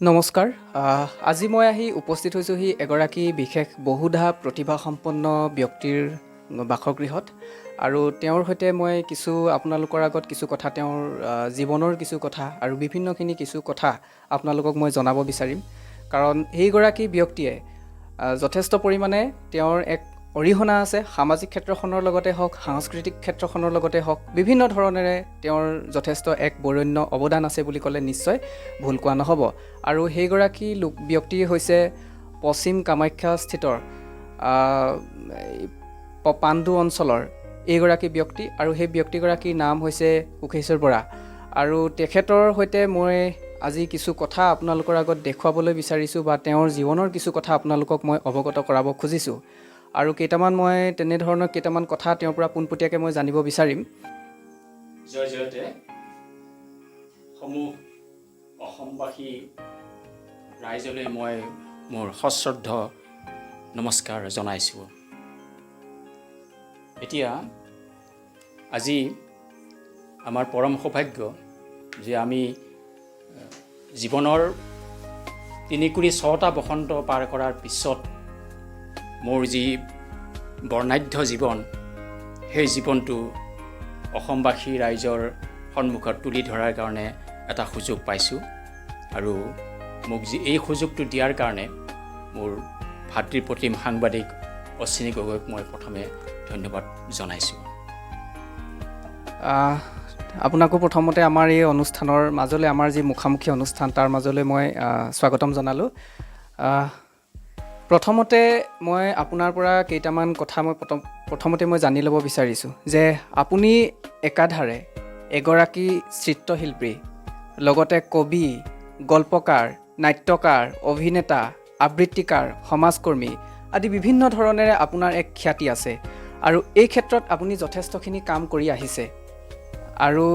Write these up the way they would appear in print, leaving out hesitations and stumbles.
নমস্কাৰ। আজি মই আহি উপস্থিত হৈছোঁহি এগৰাকী বিশেষ বহুধা প্ৰতিভাসম্পন্ন ব্যক্তিৰ বাসগৃহত আৰু তেওঁৰ সৈতে মই আপোনালোকৰ আগত কিছু কথা তেওঁৰ জীৱনৰ কিছু কথা আৰু বিভিন্নখিনি কিছু কথা আপোনালোকক মই জনাব বিচাৰিম। কাৰণ এইগৰাকী ব্যক্তিয়ে যথেষ্ট পৰিমাণে তেওঁৰ এক অৰিহণা আছে সামাজিক ক্ষেত্ৰখনৰ লগতে হওক, সাংস্কৃতিক ক্ষেত্ৰখনৰ লগতে হওক, বিভিন্ন ধৰণেৰে তেওঁৰ যথেষ্ট এক বৰেণ্য অৱদান আছে বুলি ক'লে নিশ্চয় ভুল কোৱা নহ'ব। আৰু সেইগৰাকী ব্যক্তি হৈছে পশ্চিম কামাখ্যাস্থিত পাণ্ডু অঞ্চলৰ এইগৰাকী ব্যক্তি আৰু সেই ব্যক্তিগৰাকীৰ নাম হৈছে কোষেশ্বৰ বৰা। আৰু তেখেতৰ সৈতে মই আজি কিছু কথা আপোনালোকৰ আগত দেখুৱাবলৈ বিচাৰিছোঁ বা তেওঁৰ জীৱনৰ কিছু কথা আপোনালোকক মই অৱগত কৰাব খুজিছোঁ। আৰু মই তেনেধৰণৰ কেইটামান কথা তেওঁৰ পৰা পোনপটীয়াকৈ মই জানিব বিচাৰিম। জয় জয়তে সমূহ অসমবাসী ৰাইজলৈ মই মোৰ সশ্ৰদ্ধ নমস্কাৰ জনাইছোঁ। এতিয়া আজি আমাৰ পৰম সৌভাগ্য যে আমি জীৱনৰ ৩ কোটি ৬টা বসন্ত পাৰ কৰাৰ পিছত মোৰ যি বৰ্ণাঢ্য জীৱন, সেই জীৱনটো অসমবাসী ৰাইজৰ সন্মুখত তুলি ধৰাৰ কাৰণে এটা সুযোগ পাইছোঁ। আৰু মোক এই সুযোগটো দিয়াৰ কাৰণে মোৰ ভাতৃপ্ৰতিম সাংবাদিক অশ্বিনী গগৈক মই প্ৰথমে ধন্যবাদ জনাইছোঁ। আপোনাকো প্ৰথমতে আমাৰ এই অনুষ্ঠানৰ মাজলৈ, আমাৰ যি মুখামুখি অনুষ্ঠান তাৰ মাজলৈ মই স্বাগতম জনালোঁ। প্ৰথমতে মই আপোনাৰ পৰা কেইটামান কথা প্ৰথমতে মই জানি ল'ব বিচাৰিছোঁ যে আপুনি একাধাৰে এগৰাকী চিত্ৰশিল্পী, লগতে কবি, গল্পকাৰ, নাট্যকাৰ, অভিনেতা, আবৃত্তিকাৰ, সমাজকৰ্মী আদি বিভিন্ন ধৰণেৰে আপোনাৰ এক খ্যাতি আছে আৰু এই ক্ষেত্ৰত আপুনি যথেষ্টখিনি কাম কৰি আহিছে। আৰু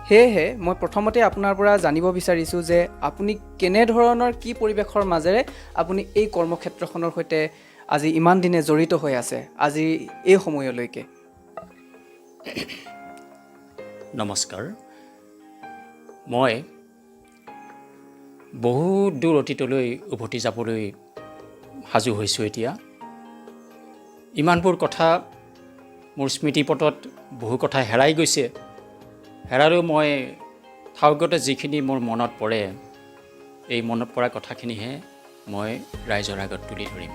সেয়েহে মই প্ৰথমতে আপোনাৰ পৰা জানিব বিচাৰিছোঁ যে আপুনি কেনেধৰণৰ কি পৰিৱেশৰ মাজেৰে আপুনি এই কৰ্মক্ষেত্ৰখনৰ সৈতে আজি ইমান দিনে জড়িত হৈ আছে আজি এই সময়লৈকে। নমস্কাৰ। মই বহু দূৰ অতীতলৈ উভতি যাবলৈ সাজু হৈছোঁ। এতিয়া ইমানবোৰ কথা মোৰ স্মৃতিপটত বহু কথা হেৰাই গৈছে। হেৰালেও মই ঠাউকতে যিখিনি মোৰ মনত পৰে, এই মনত পৰা কথাখিনিহে মই ৰাইজৰ আগত তুলি ধৰিম।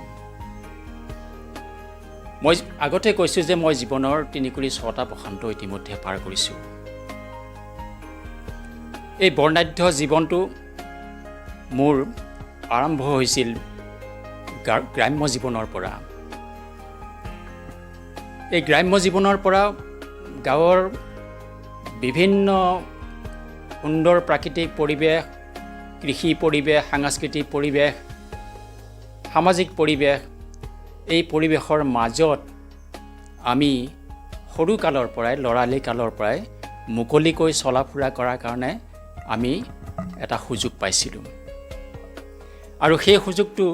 মই আগতে কৈছোঁ যে মই জীৱনৰ ৩ কোটি ৬টা বসন্ত ইতিমধ্যে পাৰ কৰিছোঁ। এই বৰ্ণাঢ্য জীৱনটো মোৰ আৰম্ভ হৈছিল গ্ৰাম্য জীৱনৰ পৰা। এই গ্ৰাম্য জীৱনৰ পৰা গাঁৱৰ বিভিন্ন সুন্দৰ প্ৰাকৃতিক পৰিৱেশ, কৃষি পৰিৱেশ, সাংস্কৃতিক পৰিৱেশ, সামাজিক পৰিৱেশ, এই পৰিৱেশৰ মাজত আমি সৰু কালৰ পৰাই, ল'ৰালি কালৰ পৰাই মুকলিকৈ চলা ফুৰা কৰাৰ কাৰণে আমি এটা সুযোগ পাইছিলোঁ। আৰু সেই সুযোগটো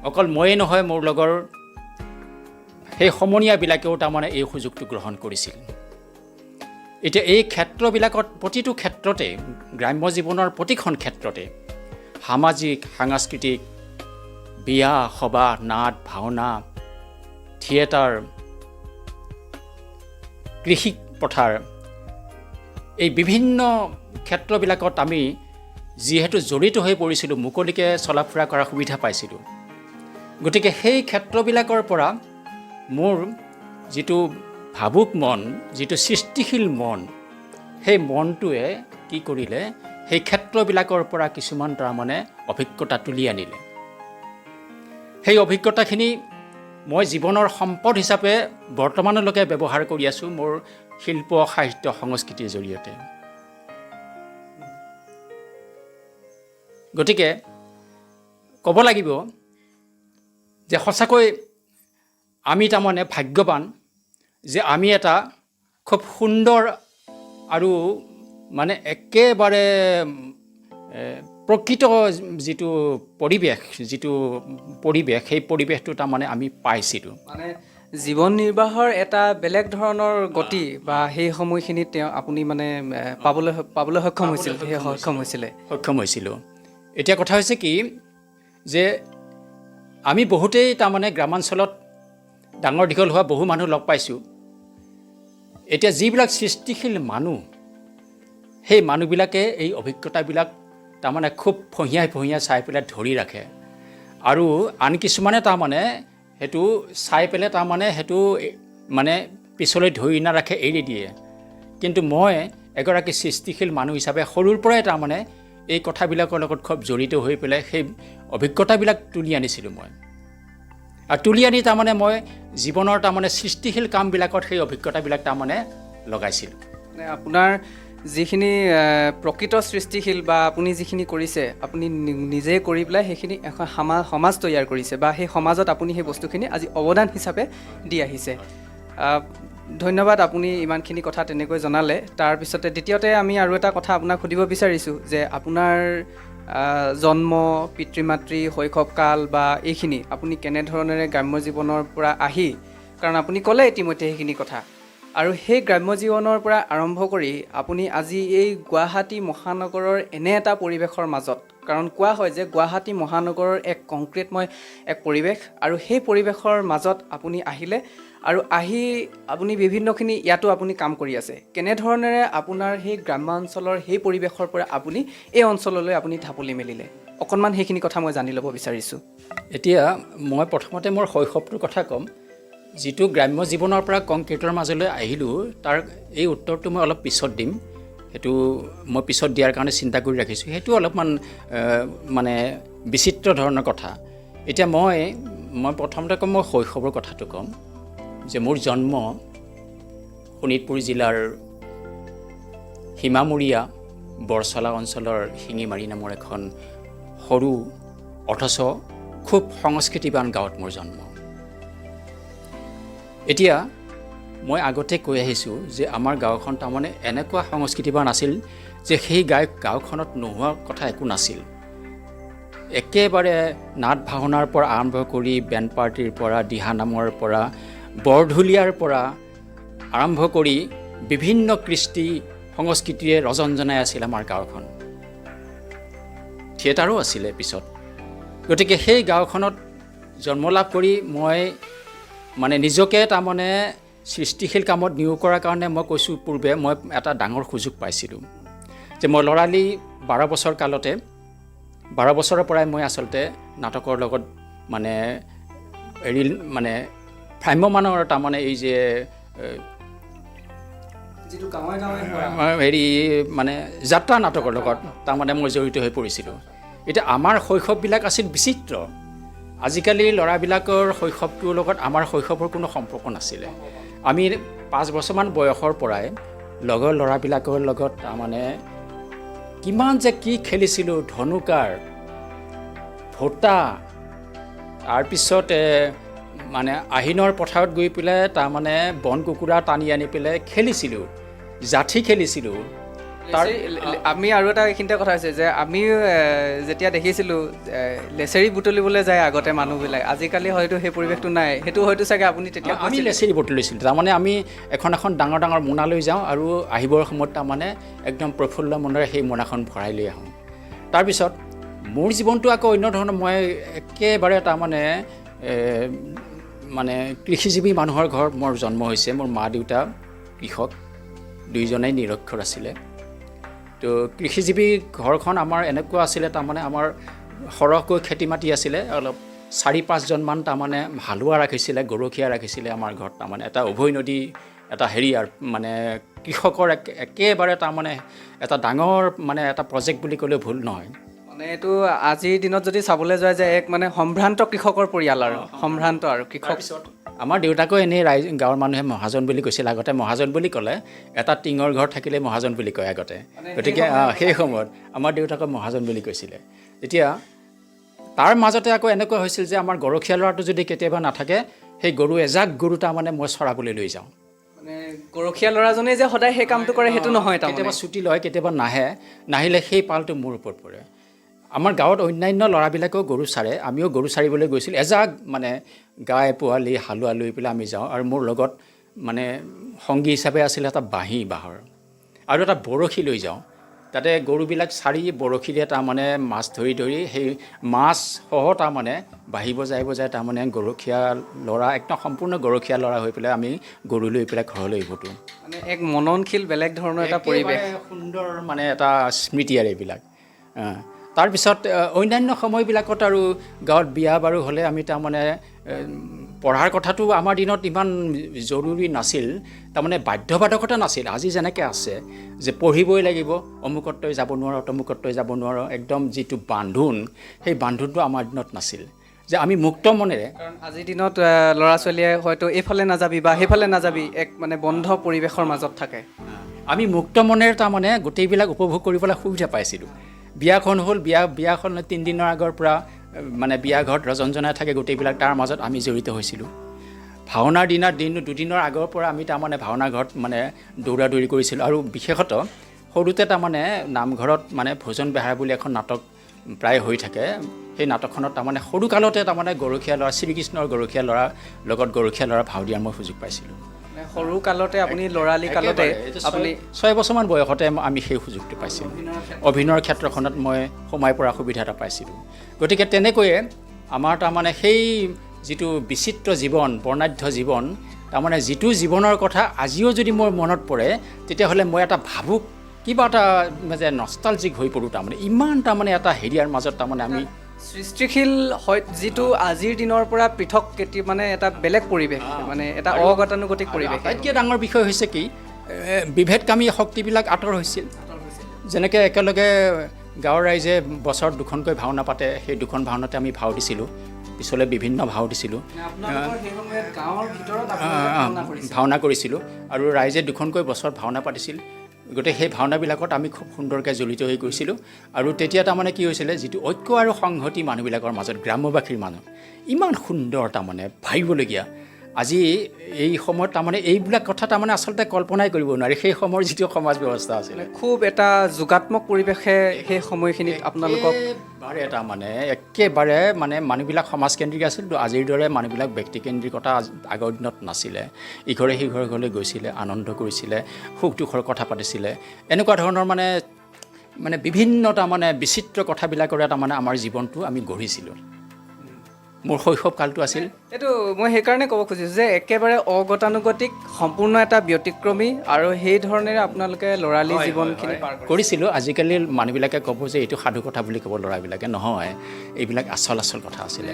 অকল ময়েই নহয়, মোৰ লগৰ সেই সমনীয়াবিলাকেও তাৰমানে এই সুযোগটো গ্ৰহণ কৰিছিল। এতিয়া এই ক্ষেত্ৰবিলাকত প্ৰতিটো ক্ষেত্ৰতে, গ্ৰাম্য জীৱনৰ প্ৰতিখন ক্ষেত্ৰতে সামাজিক, সাংস্কৃতিক, বিয়া সবাহ, নাট ভাওনা, থিয়েটাৰ, কৃষি পথাৰ, এই বিভিন্ন ক্ষেত্ৰবিলাকত আমি যিহেতু জড়িত হৈ পৰিছিলোঁ, মুকলিকৈ চলা ফুৰা কৰাৰ সুবিধা পাইছিলোঁ। গতিকে সেই ক্ষেত্ৰবিলাকৰ পৰা মোৰ যিটো ভাবুক মন, যিটো সৃষ্টিশীল মন, সেই মনটোৱে কি কৰিলে, সেই ক্ষেত্ৰবিলাকৰ পৰা কিছুমান তাৰমানে অভিজ্ঞতা তুলি আনিলে। সেই অভিজ্ঞতাখিনি মই জীৱনৰ সম্পদ হিচাপে বৰ্তমানলৈকে ব্যৱহাৰ কৰি আছোঁ মোৰ শিল্প, সাহিত্য, সংস্কৃতিৰ জৰিয়তে। গতিকে ক'ব লাগিব যে সঁচাকৈ আমি তাৰমানে ভাগ্যৱান যে আমি এটা খুব সুন্দৰ আৰু মানে একেবাৰে প্ৰকৃত যিটো পৰিৱেশ, সেই পৰিৱেশটো তাৰমানে আমি পাইছিলোঁ। মানে জীৱন নিৰ্বাহৰ এটা বেলেগ ধৰণৰ গতি বা সেই সময়খিনিত আপুনি মানে পাবলৈ সক্ষম হৈছিলে। সক্ষম হৈছিলোঁ। এতিয়া কথা হৈছে কি যে আমি বহুতেই তাৰমানে গ্ৰামাঞ্চলত ডাঙৰ দীঘল হোৱা বহু মানুহ লগ পাইছোঁ। এতিয়া যিবিলাক সৃষ্টিশীল মানুহ, সেই মানুহবিলাকে এই অভিজ্ঞতাবিলাক তাৰমানে খুব ফঁহিয়াই চাই পেলাই ধৰি ৰাখে, আৰু আন কিছুমানে তাৰমানে সেইটো চাই পেলাই তাৰমানে সেইটো মানে পিছলৈ ধৰি নাৰাখে, এৰি দিয়ে। কিন্তু মই এগৰাকী সৃষ্টিশীল মানুহ হিচাপে সৰুৰ পৰাই তাৰমানে এই কথাবিলাকৰ লগত খুব জড়িত হৈ পেলাই সেই অভিজ্ঞতাবিলাক তুলি আনিছিলোঁ মই, আৰু তুলি আনি তাৰমানে মই জীৱনৰ তাৰমানে সৃষ্টিশীল কামবিলাকত সেই অভিজ্ঞতাবিলাক তাৰমানে লগাইছিলোঁ। মানে আপোনাৰ যিখিনি প্ৰকৃত সৃষ্টিশীল বা আপুনি যিখিনি কৰিছে, আপুনি নিজে কৰি পেলাই সেইখিনি এখন সমাজ তৈয়াৰ কৰিছে, বা সেই সমাজত আপুনি সেই বস্তুখিনি আজি অৱদান হিচাপে দি আহিছে। ধন্যবাদ, আপুনি ইমানখিনি কথা তেনেকৈ জনালে। তাৰপিছতে দ্বিতীয়তে আমি আৰু এটা কথা আপোনাক সুধিব বিচাৰিছোঁ যে আপোনাৰ জন্ম, পিতৃ মাতৃ, শৈশৱকাল বা এইখিনি আপুনি কেনেধৰণেৰে গ্ৰাম্য জীৱনৰ পৰা আহি, কাৰণ আপুনি ক'লে ইতিমধ্যে সেইখিনি কথা, আৰু সেই গ্ৰাম্য জীৱনৰ পৰা আৰম্ভ কৰি আপুনি আজি এই গুৱাহাটী মহানগৰৰ এনে এটা পৰিৱেশৰ মাজত, কাৰণ কোৱা হয় যে গুৱাহাটী মহানগৰৰ এক কংক্ৰিটময় এক পৰিৱেশ, আৰু সেই পৰিৱেশৰ মাজত আপুনি আহিলে, আৰু আহি আপুনি বিভিন্নখিনি ইয়াতো আপুনি কাম কৰি আছে। কেনেধৰণেৰে আপোনাৰ সেই গ্ৰাম্যাঞ্চলৰ সেই পৰিৱেশৰ পৰা আপুনি এই অঞ্চললৈ আপুনি ঢাপলি মেলিলে, অকণমান সেইখিনি কথা মই জানি ল'ব বিচাৰিছোঁ। এতিয়া মই প্ৰথমতে মোৰ শৈশৱটোৰ কথা ক'ম। যিটো গ্ৰাম্য জীৱনৰ পৰা কংক্ৰিটৰ মাজলৈ আহিলোঁ, তাৰ এই উত্তৰটো মই অলপ পিছত দিম। সেইটো মই পিছত দিয়াৰ কাৰণে চিন্তা কৰি ৰাখিছোঁ। সেইটো অলপমান মানে বিচিত্ৰ ধৰণৰ কথা। এতিয়া মই প্ৰথমতে ক'ম, মই শৈশৱৰ কথাটো ক'ম যে মোৰ জন্ম শোণিতপুৰ জিলাৰ সীমামূৰীয়া বৰচলা অঞ্চলৰ শিঙিমাৰী নামৰ এখন সৰু অথচ খুব সংস্কৃতিবান গাঁৱত মোৰ জন্ম। এতিয়া মই আগতে কৈ আহিছোঁ যে আমাৰ গাঁওখন তাৰমানে এনেকুৱা সংস্কৃতিবান আছিল যে সেই গাঁওখনত নোহোৱা কথা একো নাছিল। একেবাৰে নাট ভাওনাৰ পৰা আৰম্ভ কৰি বেণ্ড পাৰ্টিৰ পৰা, দিহানামৰ পৰা, বৰঢুলীয়াৰ পৰা আৰম্ভ কৰি বিভিন্ন কৃষ্টি সংস্কৃতিৰে ৰজনজনাই আছিল আমাৰ গাঁওখন। থিয়েটাৰো আছিলে পিছত। গতিকে সেই গাঁওখনত জন্ম লাভ কৰি মই মানে নিজকে তাৰমানে সৃষ্টিশীল কামত নিয়োগ কৰাৰ কাৰণে মই কৈছোঁ পূৰ্বে মই এটা ডাঙৰ সুযোগ পাইছিলোঁ যে মই ল'ৰালি 12 বছৰ কালতে 12 বছৰৰ পৰাই মই আচলতে নাটকৰ লগত মানে মানে ভ্ৰাম্যমানৰ তাৰমানে এই যে যিটো গাঁৱে গাঁৱে মানে যাত্ৰা নাটকৰ লগত তাৰমানে মই জড়িত হৈ পৰিছিলোঁ। এতিয়া আমাৰ শৈশৱবিলাক আছিল বিচিত্ৰ। আজিকালি ল'ৰাবিলাকৰ শৈশৱটোৰ লগত আমাৰ শৈশৱৰ কোনো সম্পৰ্ক নাছিলে। আমি 5 বছৰমান বয়সৰ পৰাই লগৰ ল'ৰাবিলাকৰ লগত তাৰমানে কিমান যে কি খেলিছিলোঁ, ধনুকাৰ, ভোটা, তাৰপিছতে মানে আহিনৰ পথাৰত গৈ পেলাই তাৰমানে বন কুকুৰা টানি আনি পেলাই খেলিছিলোঁ, জাঠি খেলিছিলোঁ। আমি আৰু এটা এইখিনিতে কথা হৈছে যে আমি যেতিয়া দেখিছিলোঁ লেচেৰি বুটলিবলৈ যায় আগতে মানুহবিলাক, আজিকালি হয়তো সেই পৰিৱেশটো নাই। সেইটো হয়তো চাগে আপুনি তেতিয়া আমি লেচেৰি বুটলিছিলোঁ। তাৰমানে আমি এখন ডাঙৰ ডাঙৰ মোনা লৈ যাওঁ আৰু আহিবৰ সময়ত তাৰমানে একদম প্ৰফুল্ল মনেৰে সেই মোনাখন ভৰাই লৈ আহোঁ। তাৰপিছত মোৰ জীৱনটো আকৌ অন্য ধৰণৰ। মই একেবাৰে তাৰমানে মানে কৃষিজীৱী মানুহৰ ঘৰত মোৰ জন্ম হৈছে। মোৰ মা দেউতা কৃষক, দুইজনেই নিৰক্ষৰ আছিলে। তো কৃষিজীৱী ঘৰখন আমাৰ এনেকুৱা আছিলে, তাৰমানে আমাৰ সৰহকৈ খেতি মাটি আছিলে। অলপ 4-5জনমান তাৰমানে হালোৱা ৰাখিছিলে, গৰখীয়া ৰাখিছিলে আমাৰ ঘৰত। তাৰমানে এটা উভৈ নদী, এটা আৰু মানে কৃষকৰ একেবাৰে তাৰমানে এটা ডাঙৰ মানে এটা প্ৰজেক্ট বুলি ক'লেও ভুল নহয়। মানে এইটো আজিৰ দিনত যদি চাবলৈ যোৱা যায় এক মানে সম্ভ্ৰান্ত কৃষকৰ পৰিয়াল, আৰু সম্ভ্ৰান্ত আৰু কৃষক। আমাৰ দেউতাকো এনেই গাঁৱৰ মানুহে মহাজন বুলি কৈছিল। আগতে মহাজন বুলি ক'লে এটা টিঙৰ ঘৰ থাকিলে মহাজন বুলি কয় আগতে। গতিকে সেই সময়ত আমাৰ দেউতাকক মহাজন বুলি কৈছিলে। এতিয়া তাৰ মাজতে আকৌ এনেকুৱা হৈছিল যে আমাৰ গৰখীয়া ল'ৰাটো যদি কেতিয়াবা নাথাকে, সেই গৰু এজাক গৰু তাৰমানে মই চৰাবলৈ লৈ যাওঁ। মানে গৰখীয়া ল'ৰাজনে যে সদায় সেই কামটো কৰে সেইটো নহয়। কেতিয়াবা ছুটি লয়, কেতিয়াবা নাহিলে সেই পালটো মোৰ ওপৰত পৰে। আমাৰ গাঁৱত অন্যান্য ল'ৰাবিলাকেও গৰু চাৰে, আমিও গৰু চাৰিবলৈ গৈছিলোঁ। এজাক মানে গাই পোৱালি হালোৱা লৈ পেলাই আমি যাওঁ। আৰু মোৰ লগত মানে সংগী হিচাপে আছিলে এটা বাঁহৰ আৰু এটা বৰশী লৈ যাওঁ। তাতে গৰুবিলাক চাৰি বৰশীৰে তাৰমানে মাছ ধৰি সেই মাছসহ তাৰমানে বাঢ়ি বজাই তাৰমানে গৰখীয়া ল'ৰা একদম সম্পূৰ্ণ গৰখীয়া ল'ৰা হৈ পেলাই আমি গৰু লৈ পেলাই ঘৰলৈ উভতো। মানে এক মননশীল বেলেগ ধৰণৰ এটা পৰিৱেশ, সুন্দৰ মানে এটা স্মৃতি আৰু এইবিলাক। তাৰপিছত অন্যান্য সময়বিলাকত আৰু গাঁৱত বিয়া বাৰু হ'লে আমি তাৰমানে পঢ়াৰ কথাটো আমাৰ দিনত ইমান জৰুৰী নাছিল, তাৰমানে বাধ্যবাধকতা নাছিল। আজি যেনেকৈ আছে যে পঢ়িবই লাগিব, অমুকত তই যাব নোৱাৰ, তমুকত তই যাব নোৱাৰ, একদম যিটো বান্ধোন, সেই বান্ধোনটো আমাৰ দিনত নাছিল, যে আমি মুক্ত মনেৰে। কাৰণ আজিৰ দিনত ল'ৰা ছোৱালীয়ে হয়তো এইফালে নাযাবি বা সেইফালে নাযাবি, এক মানে বন্ধ পৰিৱেশৰ মাজত থাকে। আমি মুক্ত মনেৰে তাৰমানে গোটেইবিলাক উপভোগ কৰিবলৈ সুবিধা পাইছিলোঁ। বিয়াখন হ'ল, বিয়াখন 3 দিনৰ আগৰ পৰা মানে বিয়া ঘৰত ৰজনজনাই থাকে গোটেইবিলাক, তাৰ মাজত আমি জড়িত হৈছিলোঁ। ভাওনাৰ দুদিনৰ আগৰ পৰা আমি তাৰমানে ভাওনা ঘৰত মানে দৌৰা দৌৰি কৰিছিলোঁ। আৰু বিশেষত সৰুতে তাৰমানে নামঘৰত মানে ভোজন বেহাৰ বুলি এখন নাটক প্ৰায় হৈ থাকে। সেই নাটকখনত তাৰমানে সৰুকালতে তাৰমানে গৰখীয়া ল'ৰা, শ্ৰীকৃষ্ণৰ গৰখীয়া ল'ৰাৰ লগত গৰখীয়া ল'ৰা ভাও দিয়াৰ মই সুযোগ পাইছিলোঁ। সৰু কালতে আপুনি ল'ৰালি কালতে আপুনি 6 বছৰমান বয়সতে আমি সেই সুযোগটো পাইছিলোঁ। অভিনয়ৰ ক্ষেত্ৰখনত মই সোমাই পৰা সুবিধা এটা পাইছিলোঁ। গতিকে তেনেকৈয়ে আমাৰ তাৰমানে সেই যিটো বিচিত্ৰ জীৱন, বৰ্ণাঢ্য জীৱন, তাৰমানে যিটো জীৱনৰ কথা আজিও যদি মোৰ মনত পৰে, তেতিয়াহ'লে মই এটা ভাবুক কিবা এটা যে নষ্টালজিক হৈ পৰোঁ। তাৰমানে ইমান তাৰমানে এটা হেৰিয়াৰ মাজত তাৰমানে আমি সৃষ্টিশীল হয়, যিটো আজিৰ দিনৰ পৰা পৃথক মানে এটা বেলেগ পৰিৱেশ, মানে এটা অগতানুগতিক পৰিৱেশ। আটাইতকৈ ডাঙৰ বিষয় হৈছে কি, বিভেদকামী শক্তিবিলাক আঁতৰ হৈছিল। যেনেকৈ একেলগে গাঁৱৰ ৰাইজে বছৰত 2খনকৈ ভাওনা পাতে, সেই 2খন ভাওনাতে আমি ভাও দিছিলোঁ, পিছলৈ বিভিন্ন ভাও দিছিলোঁ, ভাওনা কৰিছিলোঁ। আৰু ৰাইজে 2খনকৈ বছৰত ভাওনা পাতিছিল। গতিকে সেই ভাওনাবিলাকত আমি খুব সুন্দৰকৈ জড়িত হৈ গৈছিলোঁ। আৰু তেতিয়া তাৰমানে কি হৈছিলে, যিটো ঐক্য আৰু সংহতি মানুহবিলাকৰ মাজত, গ্ৰাম্যবাসীৰ মাজত ইমান সুন্দৰ তাৰমানে ভাবিবলগীয়া। আজি এই সময়ত তাৰমানে এইবিলাক কথা তাৰমানে আচলতে কল্পনাই কৰিব নোৱাৰি। সেই সময়ৰ যিটো সমাজ ব্যৱস্থা আছিলে, খুব এটা যোগাত্মক পৰিৱেশে সেই সময়খিনিত আপোনালোকক একেবাৰে মানে মানুহবিলাক সমাজকেন্দ্ৰিক আছিল। আজিৰ দৰে মানুহবিলাক ব্যক্তিকেন্দ্ৰিকতা আগৰ দিনত নাছিলে। ইঘৰে সিঘৰে ঘৰলৈ গৈছিলে, আনন্দ কৰিছিলে, সুখ দুখৰ কথা পাতিছিলে। এনেকুৱা ধৰণৰ মানে বিভিন্ন তাৰমানে বিচিত্ৰ কথাবিলাকৰে তাৰমানে আমাৰ জীৱনটো আমি গঢ়িছিলোঁ। মোৰ শৈশৱ কালটো আছিল। এইটো মই সেইকাৰণে ক'ব খুজিছোঁ যে একেবাৰে অগতানুগতিক, সম্পূৰ্ণ এটা ব্যতিক্ৰমী, আৰু সেই ধৰণেৰে আপোনালোকে ল'ৰালি জীৱনখিনি পাৰ কৰিছিলোঁ। আজিকালি মানুহবিলাকে ক'ব যে এইটো সাধু কথা বুলি ক'ব ল'ৰাবিলাকে, নহয়, এইবিলাক আচল কথা আছিলে।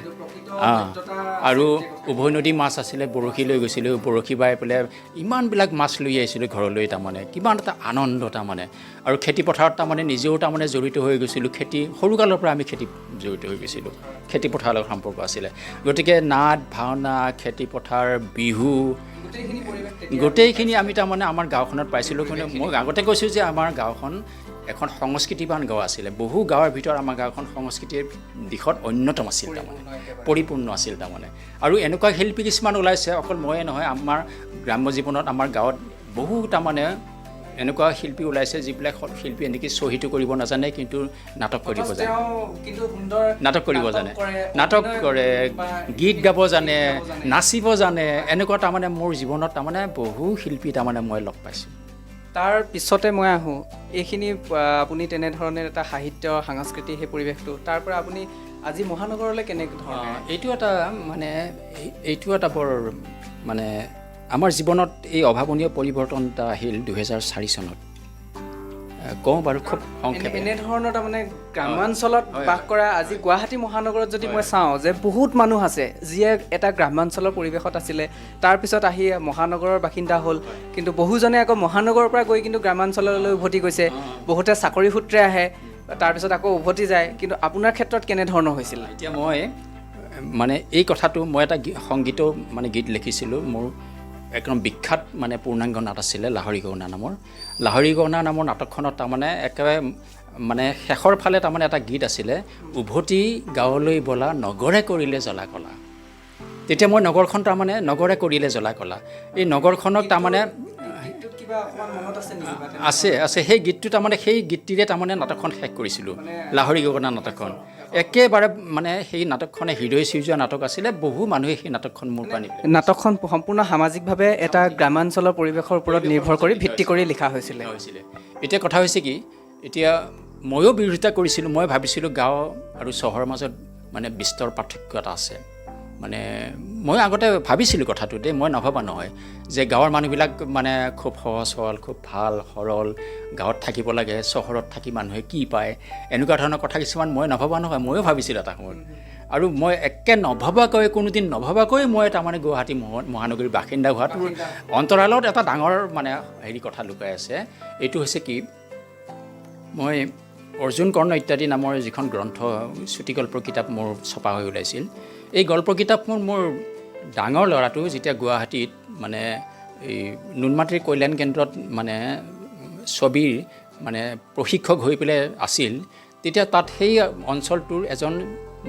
আৰু উভৈনদী মাছ আছিলে, বৰশী লৈ গৈছিলোঁ, বৰশী বাই পেলাই ইমানবিলাক মাছ লৈ আহিছিলোঁ ঘৰলৈ। তাৰমানে কিমান এটা আনন্দ তাৰমানে। আৰু খেতিপথাৰত তাৰমানে নিজেও তাৰমানে জড়িত হৈ গৈছিলোঁ। সৰুকালৰ পৰা আমি খেতিত জড়িত হৈ গৈছিলোঁ, খেতিপথাৰৰ লগত সম্পৰ্ক আছিলে। গতিকে নাট, ভাওনা, খেতিপথাৰ, বিহু, গোটেইখিনি আমি তাৰমানে আমাৰ গাঁওখনত পাইছিলোঁ। কিন্তু মই আগতে কৈছোঁ যে আমাৰ গাঁওখন এখন সংস্কৃতিবান গাঁও আছিলে। বহু গাঁৱৰ ভিতৰত আমাৰ গাঁওখন সংস্কৃতিৰ দিশত অন্যতম আছিল, তাৰমানে পৰিপূৰ্ণ আছিল তাৰমানে। আৰু এনেকুৱা শিল্পী কিছুমান ওলাইছে, অকল ময়ে নহয়, আমাৰ গ্ৰাম্য জীৱনত আমাৰ গাঁৱত বহু তাৰমানে এনেকুৱা শিল্পী ওলাইছে, যিবিলাক শিল্পী এনেকৈ চহীটো কৰিব নাজানে, কিন্তু নাটক কৰিব জানে, নাটক কৰে, গীত গাব জানে, নাচিব জানে। এনেকুৱা তাৰমানে মোৰ জীৱনত তাৰমানে বহু শিল্পী তাৰমানে মই লগ পাইছোঁ। তাৰ পিছতে মই আহোঁ, এইখিনি আপুনি তেনেধৰণে এটা সাহিত্য, সাংস্কৃতিক সেই পৰিৱেশটো, তাৰ পৰা আপুনি আজি মহানগৰলৈ কেনেধৰণে? এইটো এটা বৰ মানে আমাৰ জীৱনত এই অভাৱনীয় পৰিৱৰ্তন এটা আহিল 2004 চনত। কওঁ বাৰু খুব সংক্ষেপে। এনেধৰণৰ তাৰমানে গ্ৰাম্যাঞ্চলত বাস কৰা, আজি গুৱাহাটী মহানগৰত যদি মই চাওঁ যে বহুত মানুহ আছে যিয়ে এটা গ্ৰাম্যাঞ্চলৰ পৰিৱেশত আছিলে, তাৰপিছত আহি মহানগৰৰ বাসিন্দা হ'ল। কিন্তু বহুজনে আকৌ মহানগৰৰ পৰা গৈ কিন্তু গ্ৰাম্যাঞ্চললৈ উভতি গৈছে। বহুতে চাকৰি সূত্ৰে আহে, তাৰপিছত আকৌ উভতি যায়। কিন্তু আপোনাৰ ক্ষেত্ৰত কেনেধৰণৰ হৈছিল? এতিয়া মই মানে এই কথাটো, মই এটা সংগীতো মানে গীত লিখিছিলোঁ। মোৰ একদম বিখ্যাত মানে পূৰ্ণাংগ নাট আছিলে লাহৰী গহনা নামৰ। লাহৰী গহনা নামৰ নাটকখনত তাৰমানে একেবাৰে মানে শেষৰ ফালে তাৰমানে এটা গীত আছিলে, উভতি গাঁৱলৈ বলা নগৰে কৰিলে জ্বলা কলা। তেতিয়া মই নগৰখন তাৰমানে নগৰে কৰিলে জ্বলা কলা, এই নগৰখনক তাৰমানে আছে সেই গীতটো তাৰমানে সেই গীতটিৰে তাৰমানে নাটকখন শেষ কৰিছিলোঁ, লাহৰী গগনা নাটকখন। একেবাৰে মানে সেই নাটকখনে হৃদয় চুই যোৱা নাটক আছিলে। বহু মানুহে সেই নাটকখন মোৰ পৰা নিলে। নাটকখন সম্পূৰ্ণ সামাজিকভাৱে এটা গ্ৰামাঞ্চলৰ পৰিৱেশৰ ওপৰত নিৰ্ভৰ কৰি ভিত্তি কৰি লিখা হৈছিলে। এতিয়া কথা হৈছে কি, এতিয়া ময়ো বিৰোধিতা কৰিছিলোঁ। মই ভাবিছিলোঁ গাঁও আৰু চহৰৰ মাজত মানে বিস্তৰ পাৰ্থক্য এটা আছে। মানে মই আগতে ভাবিছিলোঁ কথাটো দেই, মই নভবা নহয় যে গাঁৱৰ মানুহবিলাক মানে খুব সহজ সৰল, খুব ভাল সৰল, গাঁৱত থাকিব লাগে, চহৰত থাকি মানুহে কি পায়, এনেকুৱা ধৰণৰ কথা কিছুমান মই নভবা নহয়, ময়ো ভাবিছিলোঁ এটা সময়ত। আৰু মই একে নভবাকৈ, কোনোদিন নভবাকৈ মই তাৰমানে গুৱাহাটী মহানগৰীৰ বাসিন্দা হোৱাটো অন্তৰালত এটা ডাঙৰ মানে কথা লুকাই আছে। এইটো হৈছে কি, মই অৰ্জুন কৰ্ণ ইত্যাদি নামৰ যিখন গ্ৰন্থ চুটিগল্পৰ কিতাপ মোৰ ছপা হৈ ওলাইছিল, এই গল্প কিতাপখন মোৰ ডাঙৰ ল'ৰাটো যেতিয়া গুৱাহাটীত মানে এই নুনমাটিৰ কল্যাণ কেন্দ্ৰত মানে ছবিৰ মানে প্ৰশিক্ষক হৈ পেলাই আছিল, তেতিয়া তাত সেই অঞ্চলটোৰ এজন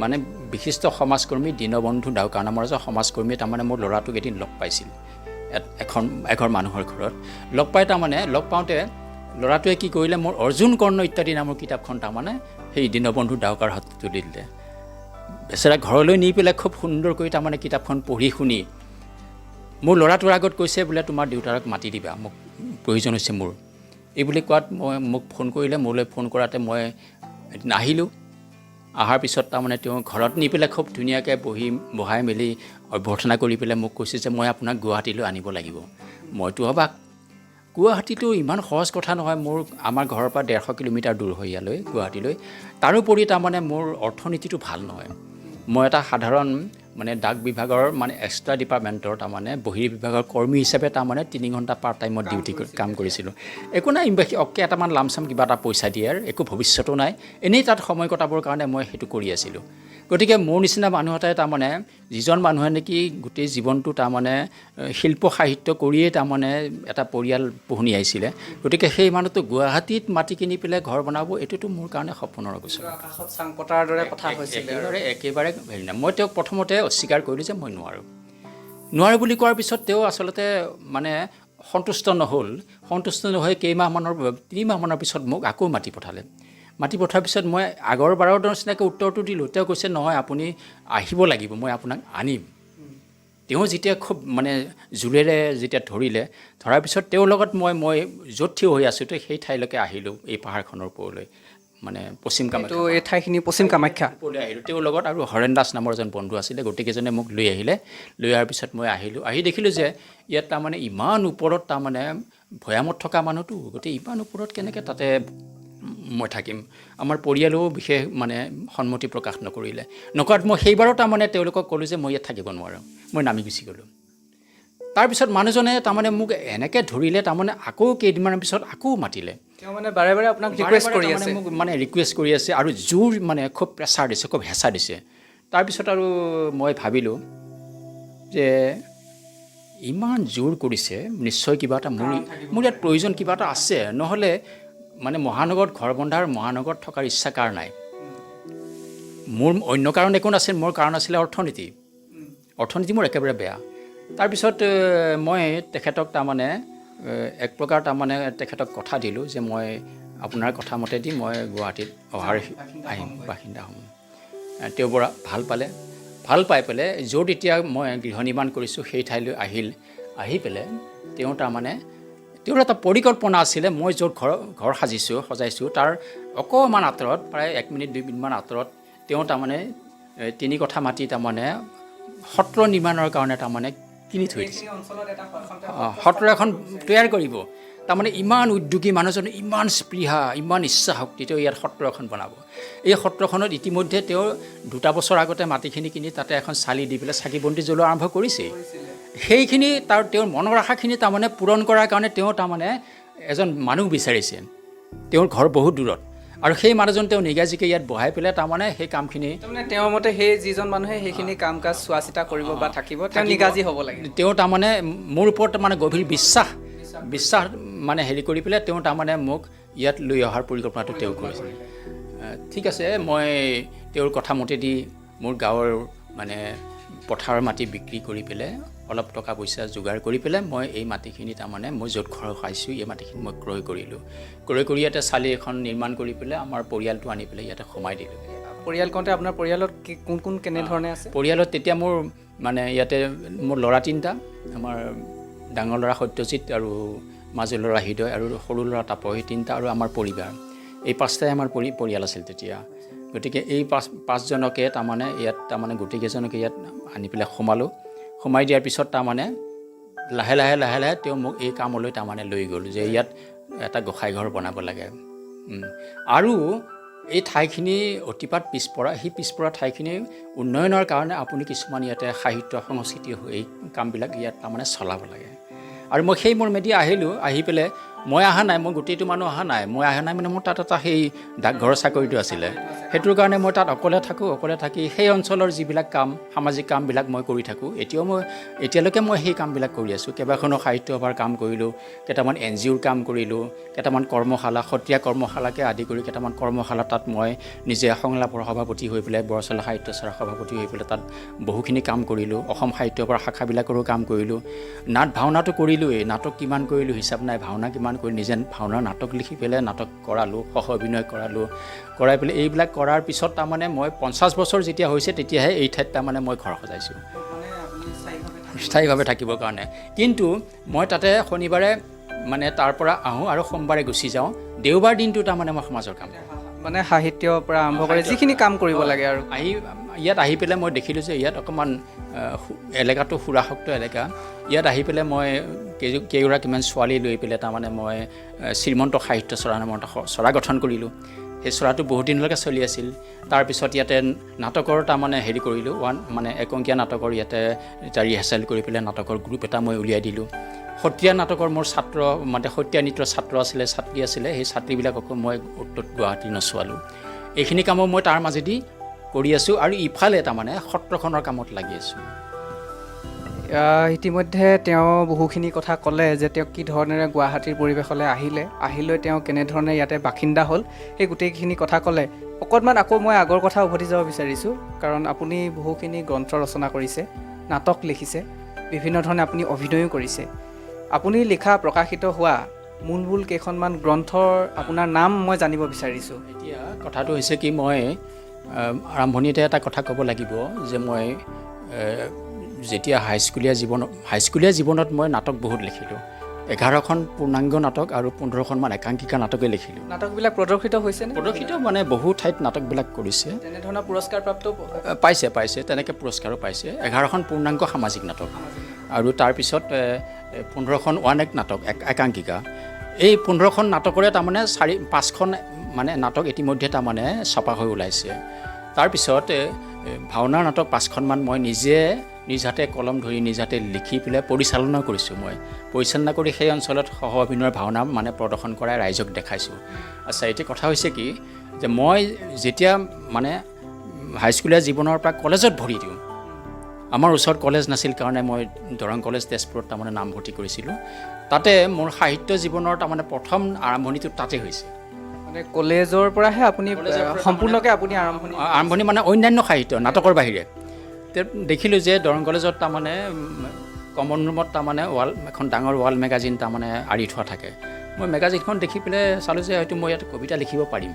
মানে বিশিষ্ট সমাজকৰ্মী দীনবন্ধু ডাউকা নামৰ এজন সমাজকৰ্মীয়ে তাৰমানে মোৰ ল'ৰাটোক এদিন লগ পাইছিল এঘৰ মানুহৰ ঘৰত। লগ পাওঁতে ল'ৰাটোৱে কি কৰিলে, মোৰ অৰ্জুন কৰ্ণ ইত্যাদি নামৰ কিতাপখন তাৰমানে সেই দীনবন্ধু ডাউকাৰ হাতত তুলি দিলে। বেচেৰা ঘৰলৈ নি পেলাই খুব সুন্দৰকৈ তাৰমানে কিতাপখন পঢ়ি শুনি মোৰ ল'ৰাটোৰ আগত কৈছে বোলে, তোমাৰ দেউতাৰক মাতি দিবা, মোক প্ৰয়োজন হৈছে মোৰ। এই বুলি কোৱাত মোক ফোন কৰিলে। মোলৈ ফোন কৰাতে মই এদিন আহিলোঁ। অহাৰ পিছত তাৰমানে তেওঁ ঘৰত নি পেলাই খুব ধুনীয়াকৈ বহাই মেলি অভ্যৰ্থনা কৰি পেলাই মোক কৈছে যে মই আপোনাক গুৱাহাটীলৈ আনিব লাগিব। মইতো অবাক, গুৱাহাটীটো ইমান সহজ কথা নহয়। আমাৰ ঘৰৰ পৰা 150 কিলোমিটাৰ দূৰ হয় ইয়ালৈ গুৱাহাটীলৈ। তাৰোপৰি তাৰমানে মোৰ অৰ্থনীতিটো ভাল নহয়। মই এটা সাধাৰণ মানে ডাক বিভাগৰ মানে এক্সট্ৰা ডিপাৰ্টমেণ্টৰ তাৰমানে বহিৰ্বিভাগৰ কৰ্মী হিচাপে তাৰমানে 3 ঘণ্টা পাৰ্ট টাইমত ডিউটি কাম কৰিছিলোঁ। একো নাই, এটামান লামচাম কিবা এটা পইচা দিয়ে আৰু একো ভৱিষ্যতো নাই, এনেই তাত সময় কটাবৰ কাৰণে মই সেইটো কৰি আছিলোঁ। গতিকে মোৰ নিচিনা মানুহ এটাই তাৰমানে, যিজন মানুহে নেকি গোটেই জীৱনটো তাৰমানে শিল্প সাহিত্য কৰিয়েই তাৰমানে এটা পৰিয়াল পোহনি আহিছিলে, গতিকে সেই মানুহটো গুৱাহাটীত মাটি কিনি পেলাই ঘৰ বনাব, এইটোতো মোৰ কাৰণে সপোনৰ গোচৰ। আকাশত চাং পতাৰ দৰে কথা হৈছিলে। একেবাৰে হেৰি নাই। মই তেওঁক প্ৰথমতে অস্বীকাৰ কৰিলোঁ যে মই নোৱাৰোঁ বুলি কোৱাৰ পিছত তেওঁ আচলতে মানে সন্তুষ্ট নহৈ 3 মাহমানৰ পিছত মোক আকৌ মাতি পঠাৰ পিছত মই আগৰবাৰৰ নিচিনাকৈ উত্তৰটো দিলোঁ। তেওঁ কৈছে, নহয় আপুনি আহিব লাগিব, মই আপোনাক আনিম। তেওঁ যেতিয়া খুব মানে জোৰেৰে যেতিয়া ধৰাৰ পিছত তেওঁৰ লগত মই য'ত থিয় হৈ আছোঁ সেই ঠাইলৈকে আহিলোঁ, এই পাহাৰখনৰ ওপৰলৈ, মানে পশ্চিম কামাখ্যা। এই ঠাইখিনি পশ্চিম কামাখ্যা ওপৰলৈ আহিলোঁ তেওঁৰ লগত, আৰু হৰেণ দাস নামৰ এজন বন্ধু আছিলে। গোটেইকেইজনে মোক লৈ অহাৰ পিছত মই আহি দেখিলোঁ যে ইয়াত তাৰমানে ইমান ওপৰত তাৰমানে ভৈয়ামত থকা মানুহটো, গতিকে ইমান ওপৰত কেনেকৈ তাতে মই থাকিম। আমাৰ পৰিয়ালেও বিশেষ মানে সন্মতি প্ৰকাশ নকৰাত মই সেইবাৰো তাৰমানে তেওঁলোকক ক'লোঁ যে মই ইয়াত থাকিব নোৱাৰোঁ, মই নামি গুচি গ'লোঁ। তাৰপিছত মানুহজনে তাৰমানে মোক এনেকৈ ধৰিলে, তাৰমানে আকৌ কেইদিনমানৰ পিছত আকৌ মাতিলে। তেওঁ মানে বাৰে বাৰে আপোনাক ৰিকুৱেষ্ট কৰি আছে, মোক মানে ৰিকুৱেষ্ট কৰি আছে আৰু জোৰ মানে খুব প্ৰেছাৰ দিছে, খুব হেঁচা দিছে। তাৰপিছত আৰু মই ভাবিলোঁ যে ইমান জোৰ কৰিছে, নিশ্চয় কিবা এটা মোৰ ইয়াত প্ৰয়োজন কিবা এটা আছে, নহ'লে মানে মহানগৰত ঘৰ বন্ধাৰ, মহানগৰত থকাৰ ইচ্ছা কাৰ নাই। মোৰ অন্য কাৰণ একো নাছিল, মোৰ কাৰণ আছিলে অৰ্থনীতি মোৰ একেবাৰে বেয়া। তাৰপিছত মই তেখেতক তাৰমানে এক প্ৰকাৰ তাৰমানে তেখেতক কথা দিলোঁ যে মই আপোনাৰ কথা মতে দি মই গুৱাহাটীত বাসিন্দা হ'ম। তেওঁ বৰ ভাল পাই পেলাই য'ত এতিয়া মই গৃহ নিৰ্মাণ কৰিছোঁ সেই ঠাইলৈ আহি পেলাই তেওঁ তাৰমানে তেওঁৰ এটা পৰিকল্পনা আছিলে। মই য'ত ঘৰ সজাইছোঁ তাৰ অকণমান আঁতৰত, প্ৰায় 1 মিনিট 2 মিনিটমান আঁতৰত তেওঁ তাৰমানে 3 কঠা মাটি তাৰমানে সত্ৰ নিৰ্মাণৰ কাৰণে তাৰমানে কিনি থৈ দিছে। সত্ৰ এখন তৈয়াৰ কৰিব। তাৰমানে ইমান উদ্যোগী মানুহজনে, ইমান স্পৃহা, ইমান ইচ্ছা শক্তি, তেওঁ ইয়াত সত্ৰ এখন বনাব। এই সত্ৰখনত ইতিমধ্যে তেওঁ 2 বছৰ আগতে মাটিখিনি কিনি তাতে এখন চালি দি পেলাই চাকি বন্তি জ্বলোৱা আৰম্ভ কৰিছেই। সেইখিনি তেওঁৰ মনৰ আশাখিনি তাৰমানে পূৰণ কৰাৰ কাৰণে তেওঁ তাৰমানে এজন মানুহ বিচাৰিছে। তেওঁৰ ঘৰ বহুত দূৰত, আৰু সেই মানুহজন তেওঁ নিগাজিকে ইয়াত বহাই পেলাই তাৰমানে সেই কামখিনি, তাৰমানে তেওঁৰ মতে সেই যিজন মানুহে সেইখিনি কাম কাজ চোৱা চিতা কৰিব বা থাকিব, তেওঁ নিগাজি হ'ব লাগে। তেওঁ তাৰমানে মোৰ ওপৰত মানে গভীৰ বিশ্বাস মানে হেৰি কৰি পেলাই তেওঁ তাৰমানে মোক ইয়াত লৈ অহাৰ পৰিকল্পনাটো তেওঁ কৰিছিল। ঠিক আছে, মই তেওঁৰ কথা মতেদি মোৰ গাঁৱৰ মানে পথাৰৰ মাটি বিক্ৰী কৰি পেলাই অলপ টকা পইচা যোগাৰ কৰি পেলাই মই এই মাটিখিনি তাৰমানে মই য'ত ঘৰ খাইছোঁ এই মাটিখিনি মই ক্ৰয় কৰিলোঁ। ক্ৰয় কৰি ইয়াতে চালি এখন নিৰ্মাণ কৰি পেলাই আমাৰ পৰিয়ালটো আনি পেলাই ইয়াতে সোমাই দিলোঁ। পৰিয়াল কওঁতে আপোনাৰ পৰিয়ালত কোন কেনেধৰণে আছে? পৰিয়ালত তেতিয়া মোৰ মানে ইয়াতে মোৰ ল'ৰা 3টা, আমাৰ ডাঙৰ ল'ৰা সত্যজিৎ, আৰু মাজু ল'ৰা হৃদয়, আৰু সৰু ল'ৰা তাপৰ, 3টা, আৰু আমাৰ পৰিবাৰ। এই 5টাই আমাৰ পৰিয়াল আছিল তেতিয়া। গতিকে এই পাঁচজনকে তাৰমানে ইয়াত তাৰমানে গোটেইকেইজনকে ইয়াত আনি পেলাই সোমাই দিয়াৰ পিছত তাৰমানে লাহে লাহে তেওঁ মোক এই কামলৈ তাৰমানে লৈ গ'ল যে ইয়াত এটা গোসাঁই ঘৰ বনাব লাগে। আৰু এই ঠাইখিনি অতিপাত পিছপৰা, সেই পিছপৰা ঠাইখিনি উন্নয়নৰ কাৰণে আপুনি কিছুমান ইয়াতে সাহিত্য সংস্কৃতি এই কামবিলাক ইয়াত তাৰমানে চলাব লাগে। আৰু মই সেই মৰ্মেদি আহিলোঁ। আহি পেলাই মই অহা নাই, মই গোটেইটো মানুহ অহা নাই, মই অহা নাই মানে মোৰ তাত এটা সেই ডাকঘৰৰ চাকৰিটো আছিলে। সেইটোৰ কাৰণে মই তাত অকলে থাকি সেই অঞ্চলৰ যিবিলাক কাম, সামাজিক কামবিলাক মই কৰি থাকোঁ। এতিয়ালৈকে মই সেই কামবিলাক কৰি আছোঁ। কেইবাখনো সাহিত্য সভাৰ কাম কৰিলোঁ, কেইটামান NGOৰ কাম কৰিলোঁ, কেইটামান কৰ্মশালা, সত্ৰীয়া কৰ্মশালাকে আদি কৰি কেইটামান কৰ্মশালা তাত মই নিজে সংলাপৰ সভাপতি হৈ পেলাই, বৰচলা সাহিত্য সভাৰ সভাপতি হৈ পেলাই তাত বহুখিনি কাম কৰিলোঁ। অসম সাহিত্য সভাৰ শাখাবিলাকৰো কাম কৰিলোঁ। ভাওনাটো কৰিলোঁৱেই, নাটক কিমান কৰিলোঁ হিচাপ নাই, ভাওনা কিমান কৰি নিজে ভাওনাৰ নাটক লিখি পেলাই নাটক কৰালোঁ, সহ অভিনয় কৰাই পেলাই এইবিলাক কৰাৰ পিছত তাৰমানে মই 50 বছৰ যেতিয়া হৈছে তেতিয়াহে এই ঠাইত তাৰমানে মই ঘৰ সজাইছোঁ স্থায়ীভাৱে থাকিবৰ কাৰণে। কিন্তু মই তাতে শনিবাৰে মানে তাৰ পৰা আহোঁ আৰু সোমবাৰে গুচি যাওঁ। দেওবাৰ দিনটো তাৰমানে মই সমাজৰ কাম, মানে সাহিত্যৰ পৰা আৰম্ভ কৰি যিখিনি কাম কৰিব লাগে আৰু ইয়াত আহি পেলাই মই দেখিলোঁ যে ইয়াত অকণমান এলেকাটো সুৰাসক্ত এলেকা। ইয়াত আহি পেলাই মই কেইগৰাকীমান ছোৱালী লৈ পেলাই তাৰমানে মই শ্ৰীমন্ত সাহিত্য চৰা নামৰ এটা চৰা গঠন কৰিলোঁ। সেই চৰাটো বহুত দিনলৈকে চলি আছিল। তাৰপিছত ইয়াতে নাটকৰ তাৰমানে হেৰি কৰিলোঁ, মানে একংকীয়া নাটকৰ ইয়াতে এটা ৰিহাৰ্চেল কৰি পেলাই নাটকৰ গ্ৰুপ এটা মই উলিয়াই দিলোঁ। সত্ৰীয়া নাটকৰ মোৰ ছাত্ৰ, মানে সত্ৰীয়া নৃত্যৰ ছাত্ৰী আছিলে, সেই ছাত্ৰীবিলাককো মই গুৱাহাটী নচোৱালোঁ। এইখিনি কামো মই তাৰ মাজেদি কৰি আছোঁ আৰু ইফালে তাৰমানে সত্ৰখনৰ কামত লাগি আছোঁ। ইতিমধ্যে তেওঁ বহুখিনি কথা ক'লে যে তেওঁ কি ধৰণেৰে গুৱাহাটীৰ পৰিৱেশলৈ আহিলৈ তেওঁ কেনেধৰণে ইয়াতে বাসিন্দা হ'ল, সেই গোটেইখিনি কথা ক'লে। অকণমান আকৌ মই আগৰ কথা উভতি যাব বিচাৰিছোঁ, কাৰণ আপুনি বহুখিনি গ্ৰন্থ ৰচনা কৰিছে, নাটক লিখিছে, বিভিন্ন ধৰণে আপুনি অভিনয়ো কৰিছে। আপুনি লিখা প্ৰকাশিত হোৱা মূল কেইখনমান গ্ৰন্থৰ আপোনাৰ নাম মই জানিব বিচাৰিছোঁ। এতিয়া কথাটো হৈছে কি, মই আৰম্ভণিতে এটা কথা ক'ব লাগিব যে মই যেতিয়া হাইস্কুলীয়া জীৱনত মই নাটক বহুত লিখিলোঁ। 11খন পূৰ্ণাংগ নাটক আৰু 15খনমান একাংকিকা নাটকে লিখিলোঁ। নাটকবিলাক প্ৰদৰ্শিত হৈছেনে? প্ৰদৰ্শিত মানে বহু ঠাইত নাটকবিলাক কৰিছে। তেনেধৰণৰ পুৰস্কাৰপ্ৰাপ্ত পাইছে, তেনেকৈ পুৰস্কাৰো পাইছে। 11খন পূৰ্ণাংগ সামাজিক নাটক আৰু তাৰপিছত 15খন ওৱান এক্ট নাটক, একাংকিকা। এই 15খন নাটকৰে তাৰমানে 4-5খন মানে নাটক ইতিমধ্যে তাৰমানে ছপা হৈ ওলাইছে। তাৰপিছত ভাওনাৰ নাটক 5খনমান মই নিজ হাতে কলম ধৰি নিজ হাতে লিখি পেলাই পৰিচালনা কৰিছোঁ। মই পৰিচালনা কৰি সেই অঞ্চলত সহ অভিনয়ৰ ভাওনা মানে প্ৰদৰ্শন কৰাই ৰাইজক দেখাইছোঁ। আচ্ছা, এতিয়া কথা হৈছে কি যে মই যেতিয়া মানে হাইস্কুলীয়া জীৱনৰ পৰা কলেজত ভৰি দিওঁ, আমাৰ ওচৰত কলেজ নাছিল কাৰণে মই দৰং কলেজ তেজপুৰত তাৰমানে নামভৰ্তি কৰিছিলোঁ। তাতে মোৰ সাহিত্য জীৱনৰ তাৰমানে প্ৰথম আৰম্ভণিটো তাতে হৈছে। মানে কলেজৰ পৰাহে আপুনি সম্পূৰ্ণকৈ আপুনি আৰম্ভণি মানে অন্যান্য সাহিত্য নাটকৰ বাহিৰে দেখিলোঁ যে দৰং কলেজত তাৰমানে কমন ৰুমত তাৰমানে এখন ডাঙৰ ৱাল মেগাজিন তাৰমানে আঁৰি থোৱা থাকে। মই মেগাজিনখন দেখি পেলাই চালোঁ যে হয়তো মই ইয়াত কবিতা লিখিব পাৰিম,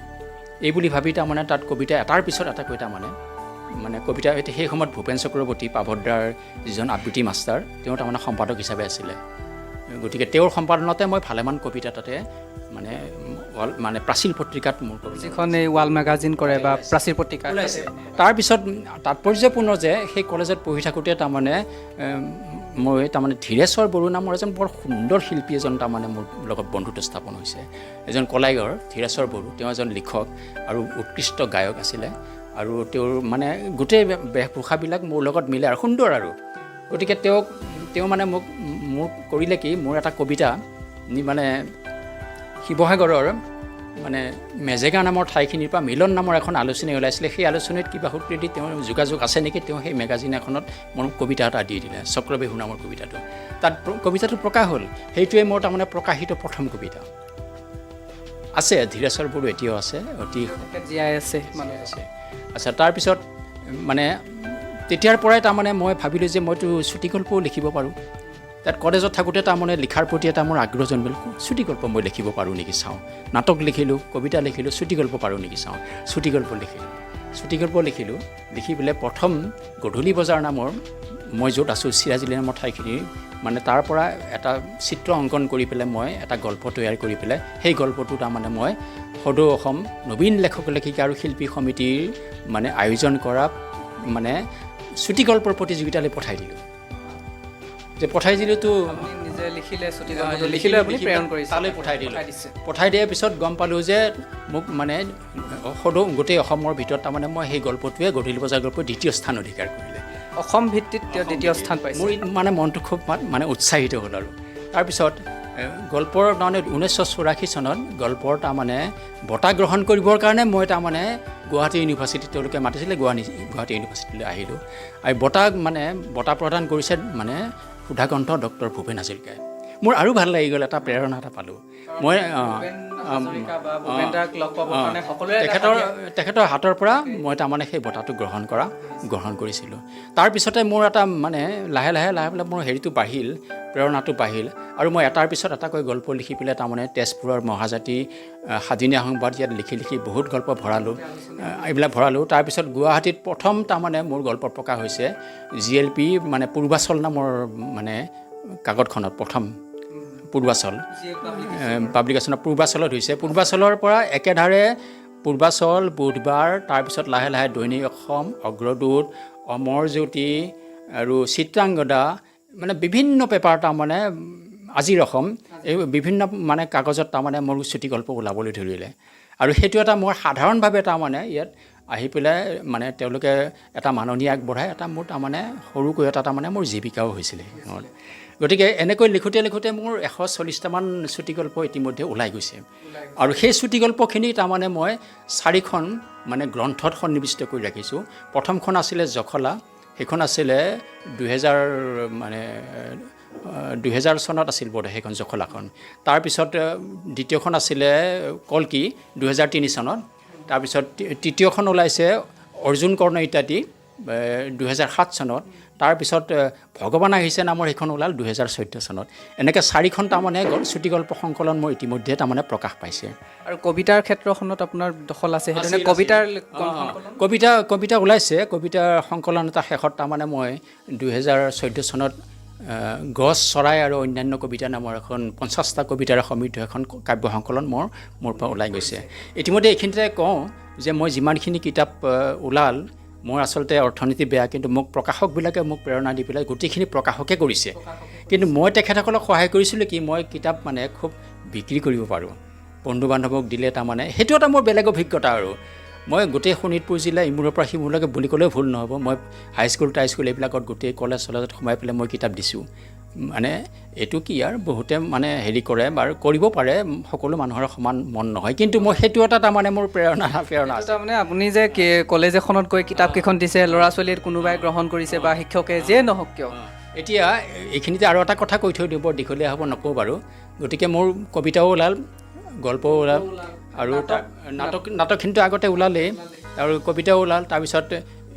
এই বুলি ভাবি তাৰমানে তাত কবিতা এটাৰ পিছত এটাকৈ তাৰমানে কবিতা। সেই সময়ত ভূপেন চক্ৰৱৰ্তী পাভদ্ৰাৰ যিজন আবৃত্তি মাষ্টাৰ, তেওঁ তাৰমানে সম্পাদক হিচাপে আছিলে। গতিকে তেওঁৰ সম্পাদনতে মই ভালেমান কবিতা তাতে মানে প্ৰাচীৰ পত্ৰিকাত মোৰ যিখন এই ৱাল মেগাজিন কৰে বা প্ৰাচীৰ পত্ৰিকা ওলাইছে। তাৰপিছত তাৎপৰ্যপূৰ্ণ যে সেই কলেজত পঢ়ি থাকোঁতে তাৰমানে মই তাৰমানে ধীৰেশ্বৰ বড়ো নামৰ এজন বৰ সুন্দৰ শিল্পী এজন তাৰমানে মোৰ লগত বন্ধুত্ব স্থাপন হৈছে। এজন কলাইগড় ধীৰেশ্বৰ বড়ো, তেওঁ এজন লিখক আৰু উৎকৃষ্ট গায়ক আছিলে। আৰু তেওঁৰ মানে গোটেই বেশভূষাবিলাক মোৰ লগত মিলে আৰু সুন্দৰ আৰু। গতিকে তেওঁ মানে মোক কৰিলে কি, মোৰ এটা কবিতা মানে শিৱসাগৰৰ মানে মেজেগা নামৰ ঠাইখিনিৰ পৰা মিলন নামৰ এখন আলোচনী ওলাইছিলে। সেই আলোচনীত কিবা সূত্ৰেদি তেওঁৰ যোগাযোগ আছে নেকি, তেওঁ সেই মেগাজিন এখনত মোৰ কবিতা এটা দি দিলে, চক্ৰবেহু নামৰ কবিতাটো। তাত কবিতাটো প্ৰকাশ হ'ল। সেইটোৱে মোৰ তাৰমানে প্ৰকাশিত প্ৰথম কবিতা। আছে ধীৰেশ্বৰ বড়ো এতিয়াও আছে, অতি জীয়াই আছে। আচ্ছা, তাৰপিছত মানে তেতিয়াৰ পৰাই তাৰমানে মই ভাবিলোঁ যে মইতো চুটিগল্পও লিখিব পাৰোঁ। তাত কলেজত থাকোঁতে তাৰমানে লিখাৰ প্ৰতি এটা মোৰ আগ্ৰহ জন্মিল। চুটিগল্প মই লিখিব পাৰোঁ নেকি চাওঁ। নাটক লিখিলোঁ, কবিতা লিখিলোঁ, চুটিগল্প পাৰোঁ নেকি চাওঁ। চুটিগল্প লিখিলোঁ। লিখি পেলাই প্ৰথম গধূলি বজাৰ নামৰ, মই য'ত আছোঁ চিৰাজুলি নামৰ ঠাইখিনি, মানে তাৰ পৰা এটা চিত্ৰ অংকন কৰি পেলাই মই এটা গল্প তৈয়াৰ কৰি পেলাই সেই গল্পটো তাৰমানে মই সদৌ অসম নবীন লেখক লেখিকা আৰু শিল্পী সমিতিৰ মানে আয়োজন কৰা মানে চুটিগল্পৰ প্ৰতিযোগিতালৈ পঠাই দিলোঁ যে পঠাই দিলোঁতো আপুনি নিজে লিখিলে চুটিগল্পটো লিখিলে আপুনি প্ৰেৰণ কৰিছে তালৈ পঠাই দিলোঁ দিছে পঠাই দিয়াৰ পিছত গম পালোঁ যে মোক মানে সদৌ গোটেই অসমৰ ভিতৰত তাৰমানে মই সেই গল্পটোৱে গধূলি বজাৰ গল্প দ্বিতীয় স্থান অধিকাৰ কৰিলে অসম ভিত্তিত তেওঁ দ্বিতীয় স্থান পাইছে মোৰ মানে মনটো খুব মানে উৎসাহিত হ'ল আৰু তাৰপিছত গল্পৰ তাৰমানে 1984 চনত গল্পৰ তাৰমানে বঁটা গ্ৰহণ কৰিবৰ কাৰণে মই তাৰমানে গুৱাহাটী ইউনিভাৰ্চিটি তেওঁলোকে মাতিছিলে গুৱাহাটী ইউনিভাৰ্চিটিলৈ আহিলোঁ আৰু বঁটা প্ৰদান কৰিছে মানে সুধাকণ্ঠ ডক্টৰ ভূপেন হাজৰিকাই মোৰ আৰু ভাল লাগি গ'ল এটা প্ৰেৰণা এটা পালোঁ মই তেখেতৰ হাতৰ পৰা মই তাৰমানে সেই বঁটাটো গ্ৰহণ কৰিছিলোঁ তাৰপিছতে মোৰ এটা মানে লাহে লাহে মোৰ হেৰিটো বাঢ়িল প্ৰেৰণাটো বাঢ়িল আৰু মই এটাৰ পিছত এটাকৈ গল্প লিখি পেলাই তাৰমানে তেজপুৰৰ মহাজাতি সাদিনীয়া সংবাদ ইয়াত লিখি বহুত গল্প এইবিলাক ভৰালোঁ তাৰপিছত গুৱাহাটীত প্ৰথম তাৰমানে মোৰ গল্প প্ৰকাশ হৈছে GLP মানে পূৰ্বাচল নামৰ মানে কাকতখনত প্ৰথম পূৰ্বাচল পাব্লিকেশ্যনৰ পূৰ্বাচলত হৈছে পূৰ্বাচলৰ পৰা একেধাৰে পূৰ্বাচল বুধবাৰ তাৰপিছত লাহে লাহে দৈনিক অসম অগ্ৰদূত অমৰ জ্যোতি আৰু চিত্ৰাংগদা মানে বিভিন্ন পেপাৰ তাৰমানে আজিৰ অসম এই বিভিন্ন মানে কাগজত তাৰমানে মোৰ চুটিগল্প ওলাবলৈ ধৰিলে আৰু সেইটো এটা মোৰ সাধাৰণভাৱে তাৰমানে ইয়াত আহি পেলাই মানে তেওঁলোকে এটা মাননি আগবঢ়াই এটা মোৰ তাৰমানে সৰুকৈ এটা তাৰমানে মোৰ জীৱিকাও হৈছিলে গতিকে এনেকৈ লিখোঁতে মোৰ 140টামান চুটিগল্প ইতিমধ্যে ওলাই গৈছে আৰু সেই চুটিগল্পখিনি তাৰমানে মই 4খন মানে গ্ৰন্থত সন্নিৱিষ্ট কৰি ৰাখিছোঁ প্ৰথমখন আছিলে জখলা সেইখন আছিলে 2000 চনত আছিল বোধহয় সেইখন জখলাখন তাৰপিছত দ্বিতীয়খন আছিলে কল্কি 2003 চনত তাৰপিছত তৃতীয়খন ওলাইছে অৰ্জুন কৰ্ণ ইত্যাদি 2007 চনত তাৰপিছত ভগৱান আহিছে নামৰ সেইখন ওলাল 2014 চনত এনেকৈ 4খন তাৰমানে চুটিগল্প সংকলন মোৰ ইতিমধ্যে তাৰমানে প্ৰকাশ পাইছে আৰু কবিতাৰ ক্ষেত্ৰখনত আপোনাৰ দখল আছে সেইধৰণে কবিতা ওলাইছে কবিতাৰ সংকলন এটা শেষত তাৰমানে মই 2014 চনত গছ চৰাই আৰু অন্যান্য কবিতা নামৰ এখন 50টা কবিতাৰে সমৃদ্ধ এখন কাব্য সংকলন মোৰ পৰা ওলাই গৈছে ইতিমধ্যে এইখিনিতে কওঁ যে মই যিমানখিনি কিতাপ ওলাল মোৰ আচলতে অৰ্থনীতি বেয়া কিন্তু মোক প্ৰকাশকবিলাকে মোক প্ৰেৰণা দি পেলাই গোটেইখিনি প্ৰকাশকে কৰিছে কিন্তু মই তেখেতসকলক সহায় কৰিছিলোঁ কি মই কিতাপ মানে খুব বিক্ৰী কৰিব পাৰোঁ বন্ধু বান্ধৱক দিলে তাৰমানে সেইটো এটা মোৰ বেলেগ অভিজ্ঞতা আৰু মই গোটেই শোণিতপুৰ জিলা ইমূৰৰ পৰা সিমূৰলৈকে বুলি ক'লেও ভুল নহ'ব মই হাইস্কুল টাইস্কুল এইবিলাকত গোটেই কলেজত সোমাই পেলাই মই কিতাপ দিছোঁ মানে এইটো কি আৰু বহুতে মানে হেৰি কৰে বাৰু কৰিব পাৰে সকলো মানুহৰ সমান মন নহয় কিন্তু মই সেইটো এটা তাৰমানে মোৰ প্ৰেৰণা তাৰমানে আপুনি যে কলেজ এখনত গৈ কিতাপকেইখন দিছে ল'ৰা ছোৱালীত কোনোবাই গ্ৰহণ কৰিছে বা শিক্ষকে যিয়ে নহওক কিয় এতিয়া এইখিনিতে আৰু এটা কথা কৈ থৈ দিব দীঘলীয়া হ'ব নকওঁ বাৰু গতিকে মোৰ কবিতাও ওলাল গল্পও ওলাল আৰু নাটকখিনিতো আগতে ওলালেই আৰু কবিতাও ওলাল তাৰপিছত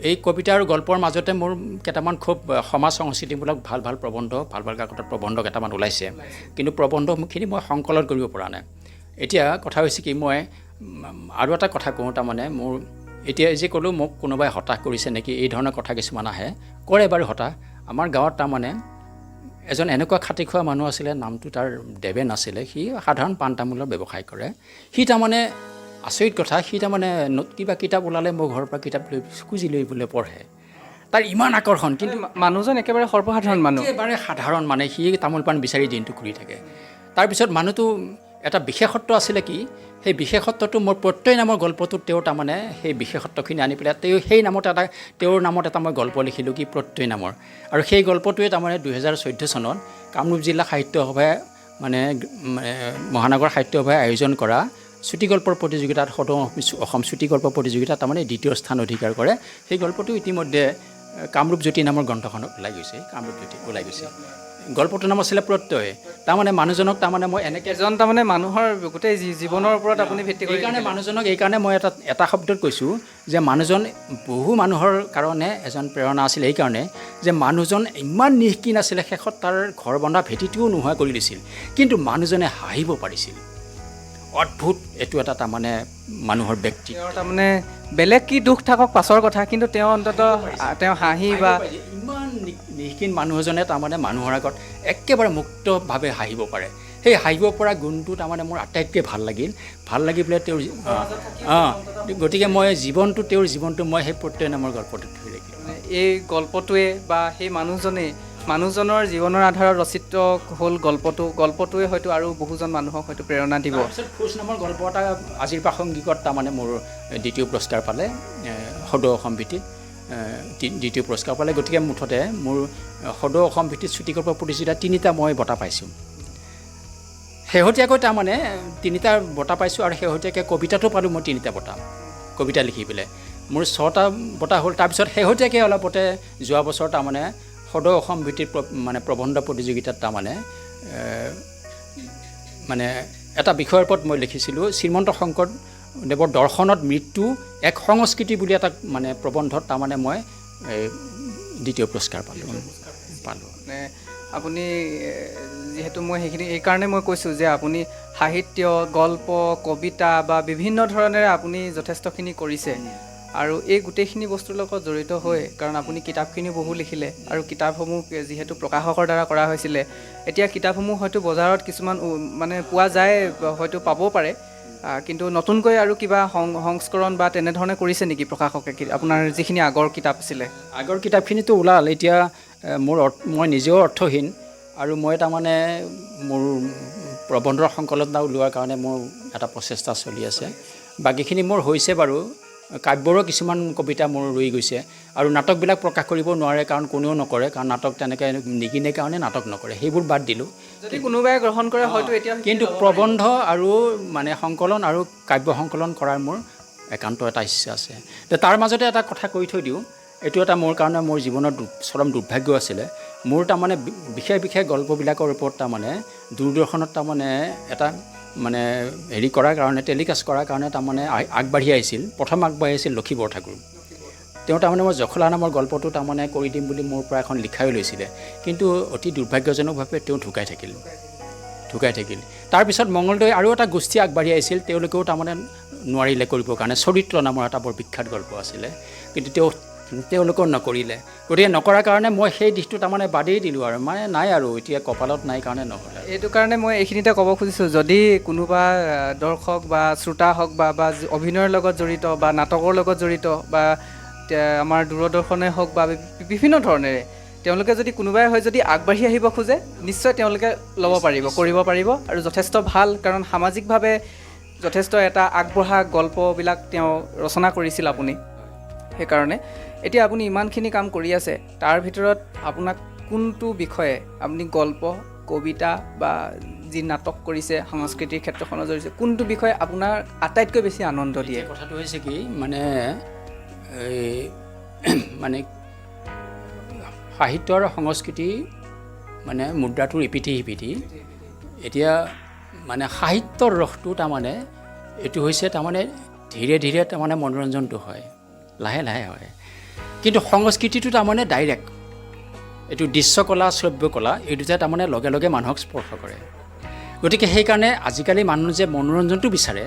এই কবিতা আৰু গল্পৰ মাজতে মোৰ কেইটামান খুব সমাজ সংস্কৃতিমূলক ভাল প্ৰবন্ধ ভাল কাকতত প্ৰবন্ধ কেইটামান ওলাইছে কিন্তু প্ৰবন্ধখিনি মই সংকলন কৰিব পৰা নাই এতিয়া কথা হৈছে কি মই আৰু এটা কথা কওঁ তাৰমানে মোৰ এতিয়া যে ক'লোঁ মোক কোনোবাই হতাশ কৰিছে নেকি এই ধৰণৰ কথা কিছুমান আহে কৰে বাৰু হতাশ আমাৰ গাঁৱত তাৰমানে এজন এনেকুৱা খাটি খোৱা মানুহ আছিলে নামটো তাৰ দেৱেন আছিলে সি সাধাৰণ পাণ তামোলৰ ব্যৱসায় কৰে সি তাৰমানে আচৰিত কথা সি তাৰমানে কিবা কিতাপ ওলালে মোৰ ঘৰৰ পৰা কিতাপ খুজি লৈ বোলে পঢ়ে তাৰ ইমান আকৰ্ষণ কিন্তু মানুহজন একেবাৰে সৰ্বসাধাৰণ মানুহ একেবাৰে সাধাৰণ মানে সি তামোল পাণ বিচাৰি দিনটো ঘূৰি থাকে তাৰপিছত মানুহটো এটা বিশেষত্ব আছিলে কি সেই বিশেষত্বটো মোৰ প্ৰত্যয় নামৰ গল্পটোত তেওঁ তাৰমানে সেই বিশেষত্বখিনি আনি পেলাই তেওঁৰ নামত এটা মই গল্প লিখিলোঁ কি প্ৰত্যয় নামৰ আৰু সেই গল্পটোৱে তাৰমানে 2014 চনত কামৰূপ জিলা সাহিত্য সভাই মানে মহানগৰ সাহিত্য সভাই আয়োজন কৰা চুটিগল্পৰ প্ৰতিযোগিতাত সদৌ অসম চুটিগল্প প্ৰতিযোগিতাত তাৰমানে দ্বিতীয় স্থান অধিকাৰ কৰে সেই গল্পটো ইতিমধ্যে কামৰূপ জ্যোতি নামৰ গ্ৰন্থখনত ওলাই গৈছে গল্পটোৰ নাম আছিলে প্ৰত্যয় তাৰমানে মানুহজনক তাৰমানে মই এনেকৈ এজন তাৰমানে মানুহৰ গোটেই জীৱনৰ ওপৰত আপুনি ভিত্তি কৰি সেইকাৰণে মানুহজনক এইকাৰণে মই এটা শব্দত কৈছোঁ যে মানুহজন বহু মানুহৰ কাৰণে এজন প্ৰেৰণা আছিল এইকাৰণে যে মানুহজন ইমান নিষ্কিন আছিলে শেষত তাৰ ঘৰ বন্ধা ভেটিটোও নোহোৱা কৰি দিছিল কিন্তু মানুহজনে হাঁহিব পাৰিছিল অদ্ভুত এইটো এটা তাৰমানে মানুহৰ ব্যক্তি তাৰমানে বেলেগ কি দুখ থাকক পাছৰ কথা কিন্তু তেওঁ অন্ততঃ তেওঁ হাঁহি বা ইমান নিষ্কিন মানুহ এজনে তাৰমানে মানুহৰ আগত একেবাৰে মুক্তভাৱে হাঁহিব পাৰে সেই হাঁহিব পৰা গুণটো তাৰমানে মোৰ আটাইতকৈ ভাল লাগি পেলাই তেওঁৰ গতিকে মই তেওঁৰ জীৱনটো মই সেই প্ৰত্যয় নামৰ গল্পটোত ধৰি ৰাখিলোঁ। এই গল্পটোৱে বা সেই মানুহজনৰ জীৱনৰ আধাৰত ৰচিত হ'ল গল্পটোৱে হয়তো আৰু বহুজন মানুহক হয়তো প্ৰেৰণা দিব। তাৰপিছত খোজ নামৰ গল্প এটা আজিৰ প্ৰাসংগিকত তাৰমানে মোৰ দ্বিতীয় পুৰস্কাৰ পালে, সদৌ অসম ভিত্তিত দ্বিতীয় পুৰস্কাৰ পালে। গতিকে মুঠতে মোৰ সদৌ অসম ভিত্তিত চুটিগল্প প্ৰতিযোগিতা 3টা মই বঁটা পাইছোঁ। শেহতীয়াকৈ তাৰমানে 3টা বঁটা পাইছোঁ, আৰু শেহতীয়াকৈ কবিতাটো পালোঁ মই 3টা বঁটা, কবিতা লিখি পেলাই মোৰ 6টা বঁটা হ'ল। তাৰপিছত শেহতীয়াকৈ অলপতে যোৱা বছৰ তাৰমানে সদৌ অসম ভিত্তিত মানে প্ৰবন্ধ প্ৰতিযোগিতাত তাৰমানে এটা বিষয়ৰ ওপৰত মই লিখিছিলোঁ, শ্ৰীমন্ত শংকৰদেৱৰ দৰ্শনত মৃত্যু এক সংস্কৃতি বুলি এটা মানে প্ৰবন্ধত তাৰমানে মই দ্বিতীয় পুৰস্কাৰ পালোঁ। আপুনি যিহেতু মই এইকাৰণে মই কৈছোঁ যে আপুনি সাহিত্য, গল্প, কবিতা বা বিভিন্ন ধৰণেৰে আপুনি যথেষ্টখিনি কৰিছে, আৰু এই গোটেইখিনি বস্তুৰ লগত জড়িত হৈ, কাৰণ আপুনি কিতাপখিনি বহু লিখিলে, আৰু কিতাপসমূহ যিহেতু প্ৰকাশকৰ দ্বাৰা কৰা হৈছিলে, এতিয়া কিতাপসমূহ হয়তো বজাৰত কিছুমান মানে পোৱা যায়, হয়তো পাবও পাৰে, কিন্তু নতুনকৈ আৰু কিবা সংস্কৰণ বা তেনেধৰণে কৰিছে নেকি প্ৰকাশকে আপোনাৰ যিখিনি আগৰ কিতাপ আছিলে? আগৰ কিতাপখিনিতো ওলাল, এতিয়া মই নিজেও অৰ্থহীন, আৰু মই তাৰমানে মোৰ প্ৰবন্ধৰ সংকলন ওলোৱাৰ কাৰণে মোৰ এটা প্ৰচেষ্টা চলি আছে। বাকীখিনি মোৰ হৈছে বাৰু, কাব্যৰো কিছুমান কবিতা মোৰ ৰৈ গৈছে, আৰু নাটকবিলাক প্ৰকাশ কৰিব নোৱাৰে, কাৰণ কোনেও নকৰে, কাৰণ নাটক তেনেকৈ নিকিনে কাৰণে নাটক নকৰে, সেইবোৰ বাদ দিলোঁ। যদি কোনোবাই গ্ৰহণ কৰে হয়তো এতিয়া, কিন্তু প্ৰবন্ধ আৰু মানে সংকলন আৰু কাব্য সংকলন কৰাৰ মোৰ একান্ত এটা ইচ্ছা আছে। তাৰ মাজতে এটা কথা কৈ থৈ দিওঁ, এইটো এটা মোৰ কাৰণে মোৰ জীৱনৰ চৰম দুৰ্ভাগ্য আছিলে। মোৰ তাৰমানে বিশেষ গল্পবিলাকৰ ওপৰত তাৰমানে দূৰদৰ্শনত তাৰমানে এটা মানে কৰাৰ কাৰণে, টেলিকাষ্ট কৰাৰ কাৰণে তাৰমানে আগবাঢ়ি আহিছিল, প্ৰথম আগবাঢ়ি আহিছিল লক্ষী বৰঠাকুৰ। তেওঁ তাৰমানে মই জখলা নামৰ গল্পটো তাৰমানে কৰি দিম বুলি মোৰ পৰা এখন লিখাই লৈছিলে, কিন্তু অতি দুৰ্ভাগ্যজনকভাৱে তেওঁ ঢুকাই থাকিল। তাৰপিছত মঙলদৈ আৰু এটা গোষ্ঠী আগবাঢ়ি আহিছিল, তেওঁলোকেও তাৰমানে নোৱাৰিলে কৰিবৰ কাৰণে, চৰিত্ৰ নামৰ এটা বৰ বিখ্যাত গল্প আছিলে, কিন্তু তেওঁলোকেও নকৰিলে। গতিকে নকৰাৰ কাৰণে মই সেই দিশটো তাৰমানে বাদেই দিলোঁ, আৰু মানে নাই আৰু এতিয়া কপালত নাই কাৰণে নহ'লে। এইটো কাৰণে মই এইখিনিতে ক'ব খুজিছোঁ, যদি কোনোবা দৰ্শক বা শ্ৰোতা হওক বা অভিনয়ৰ লগত জড়িত বা নাটকৰ লগত জড়িত বা আমাৰ দূৰদৰ্শনে হওক বা বিভিন্ন ধৰণেৰে, তেওঁলোকে যদি কোনোবাই হয় যদি আগবাঢ়ি আহিব খোজে, নিশ্চয় তেওঁলোকে ল'ব পাৰিব, কৰিব পাৰিব, আৰু যথেষ্ট ভাল, কাৰণ সামাজিকভাৱে যথেষ্ট এটা আগবঢ়া গল্পবিলাক তেওঁ ৰচনা কৰিছিল আপুনি। সেইকাৰণে এতিয়া আপুনি ইমানখিনি কাম কৰি আছে, তাৰ ভিতৰত আপোনাক কোনটো বিষয়ে, আপুনি গল্প, কবিতা বা যি নাটক কৰিছে, সংস্কৃতিৰ ক্ষেত্ৰখনত জড়িত, কোনটো বিষয়ে আপোনাৰ আটাইতকৈ বেছি আনন্দ দিয়ে? কথাটো হৈছে কি, মানে সাহিত্য আৰু সংস্কৃতি মানে মুদ্ৰাটোৰ ইপিঠি সিপিঠি। এতিয়া মানে সাহিত্যৰ ৰসটো তাৰমানে এইটো হৈছে তাৰমানে ধীৰে তাৰমানে মনোৰঞ্জনটো হয়, লাহে হয়, কিন্তু সংস্কৃতিটো তাৰমানে ডাইৰেক্ট, এইটো দৃশ্যকলা, শ্ৰব্যকলা, এই দুটা তাৰমানে লগে মানুহক স্পৰ্শ কৰে। গতিকে সেইকাৰণে আজিকালি মানুহ যে মনোৰঞ্জনটো বিচাৰে,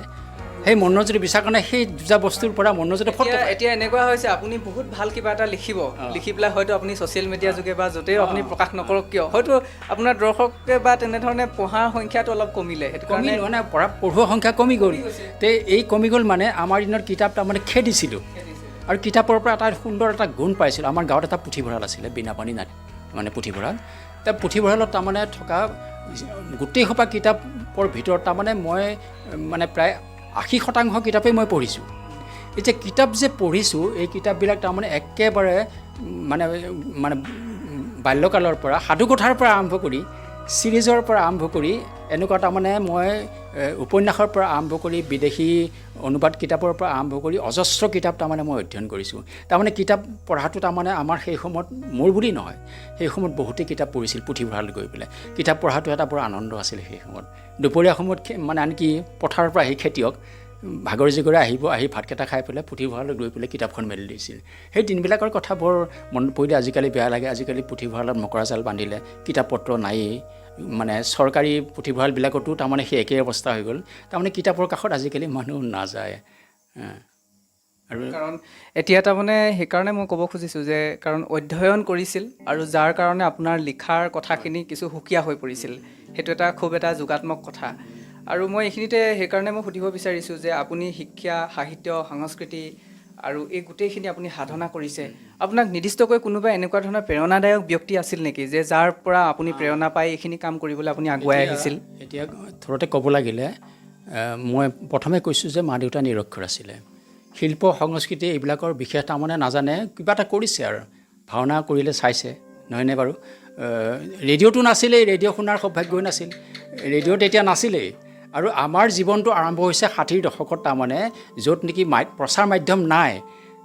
সেই মনোৰঞ্জনটো বিচাৰ কাৰণে সেই দুটা বস্তুৰ পৰা মনোৰঞ্জনটো এতিয়া এনেকুৱা হৈছে, আপুনি বহুত ভাল কিবা এটা লিখি পেলাই হয়তো আপুনি ছ'চিয়েল মিডিয়া যোগে বা য'তেই আপুনি প্ৰকাশ নকৰক কিয়, হয়তো আপোনাৰ দৰ্শকে বা তেনেধৰণে পঢ়াৰ সংখ্যাটো অলপ কমিলে, সেইটো কাৰণে মানে পঢ়ুৱৰ সংখ্যা কমি গ'ল। এই কমি গ'ল মানে আমাৰ দিনত কিতাপ তাৰমানে খেদিছিলোঁ, আৰু কিতাপৰ পৰা এটা সুন্দৰ এটা গুণ পাইছিলোঁ। আমাৰ গাঁৱত এটা পুথিভঁৰাল আছিলে, বিনাপানী মানে পুথিভঁৰাল। তাৰ পুথিভঁৰালত তাৰমানে থকা গোটেইসোপা কিতাপৰ ভিতৰত তাৰমানে মই মানে প্ৰায় 80% কিতাপেই মই পঢ়িছোঁ। এতিয়া কিতাপ যে পঢ়িছোঁ, এই কিতাপবিলাক তাৰমানে একেবাৰে মানে বাল্যকালৰ পৰা, সাধুকথাৰ পৰা আৰম্ভ কৰি, চিৰিজৰ পৰা আৰম্ভ কৰি, এনেকুৱা তাৰমানে মই উপন্যাসৰ পৰা আৰম্ভ কৰি, বিদেশী অনুবাদ কিতাপৰ পৰা আৰম্ভ কৰি অজস্ৰ কিতাপ তাৰমানে মই অধ্যয়ন কৰিছোঁ। তাৰমানে কিতাপ পঢ়াটো তাৰমানে আমাৰ সেই সময়ত, মোৰ বুলি নহয়, সেই সময়ত বহুতেই কিতাপ পঢ়িছিল পুথিভঁৰালত গৈ পেলাই। কিতাপ পঢ়াটো এটা বৰ আনন্দ আছিল সেই সময়ত। দুপৰীয়া সময়ত মানে আনকি পথাৰৰ পৰা আহি খেতিয়ক ভাগৰ জিগৰে আহি ভাতকেইটা খাই পেলাই পুথিভঁৰালত গৈ পেলাই কিতাপখন মেলি দিছিল। সেই দিনবিলাকৰ কথা বৰ মনত পৰিলে আজিকালি বেয়া লাগে। আজিকালি পুথিভঁৰালত মকৰা জাল বান্ধিলে, কিতাপ পত্ৰ নায়েই, মানে চৰকাৰী পুথিভঁৰালবিলাকতো তাৰমানে সেই একেই অৱস্থা হৈ গ'ল। তাৰমানে কিতাপৰ কাষত আজিকালি মানুহ নাযায়। আৰু কাৰণ এতিয়া তাৰমানে সেইকাৰণে মই ক'ব খুজিছোঁ যে, কাৰণ অধ্যয়ন কৰিছিল, আৰু যাৰ কাৰণে আপোনাৰ লিখাৰ কথাখিনি কিছু সুকীয়া হৈ পৰিছিল। সেইটো এটা খুব এটা যোগাত্মক কথা। আৰু মই এইখিনিতে সেইকাৰণে মই সুধিব বিচাৰিছোঁ যে আপুনি শিক্ষা, সাহিত্য, সংস্কৃতি আৰু এই গোটেইখিনি আপুনি সাধনা কৰিছে, আপোনাক নিৰ্দিষ্টকৈ কোনোবা এনেকুৱা ধৰণৰ প্ৰেৰণাদায়ক ব্যক্তি আছিল নেকি যে যাৰ পৰা আপুনি প্ৰেৰণা পাই এইখিনি কাম কৰিবলৈ আপুনি আগুৱাই আহিছিল? এতিয়া থৰতে ক'ব লাগিলে মই প্ৰথমে কৈছোঁ যে মা দেউতা নিৰক্ষৰ আছিলে, শিল্প সংস্কৃতি এইবিলাকৰ বিশেষ তাৰমানে নাজানে, কিবা এটা কৰিছে আৰু ভাওনা কৰিলে চাইছে, নহয়নে বাৰু? ৰেডিঅ'টো নাছিলেই, ৰেডিঅ' শুনাৰ সৌভাগ্যই নাছিল, ৰেডিঅ' তেতিয়া নাছিলেই। আৰু আমাৰ জীৱনটো আৰম্ভ হৈছে 60ৰ দশকত, তাৰমানে য'ত নেকি প্ৰচাৰ মাধ্যম নাই,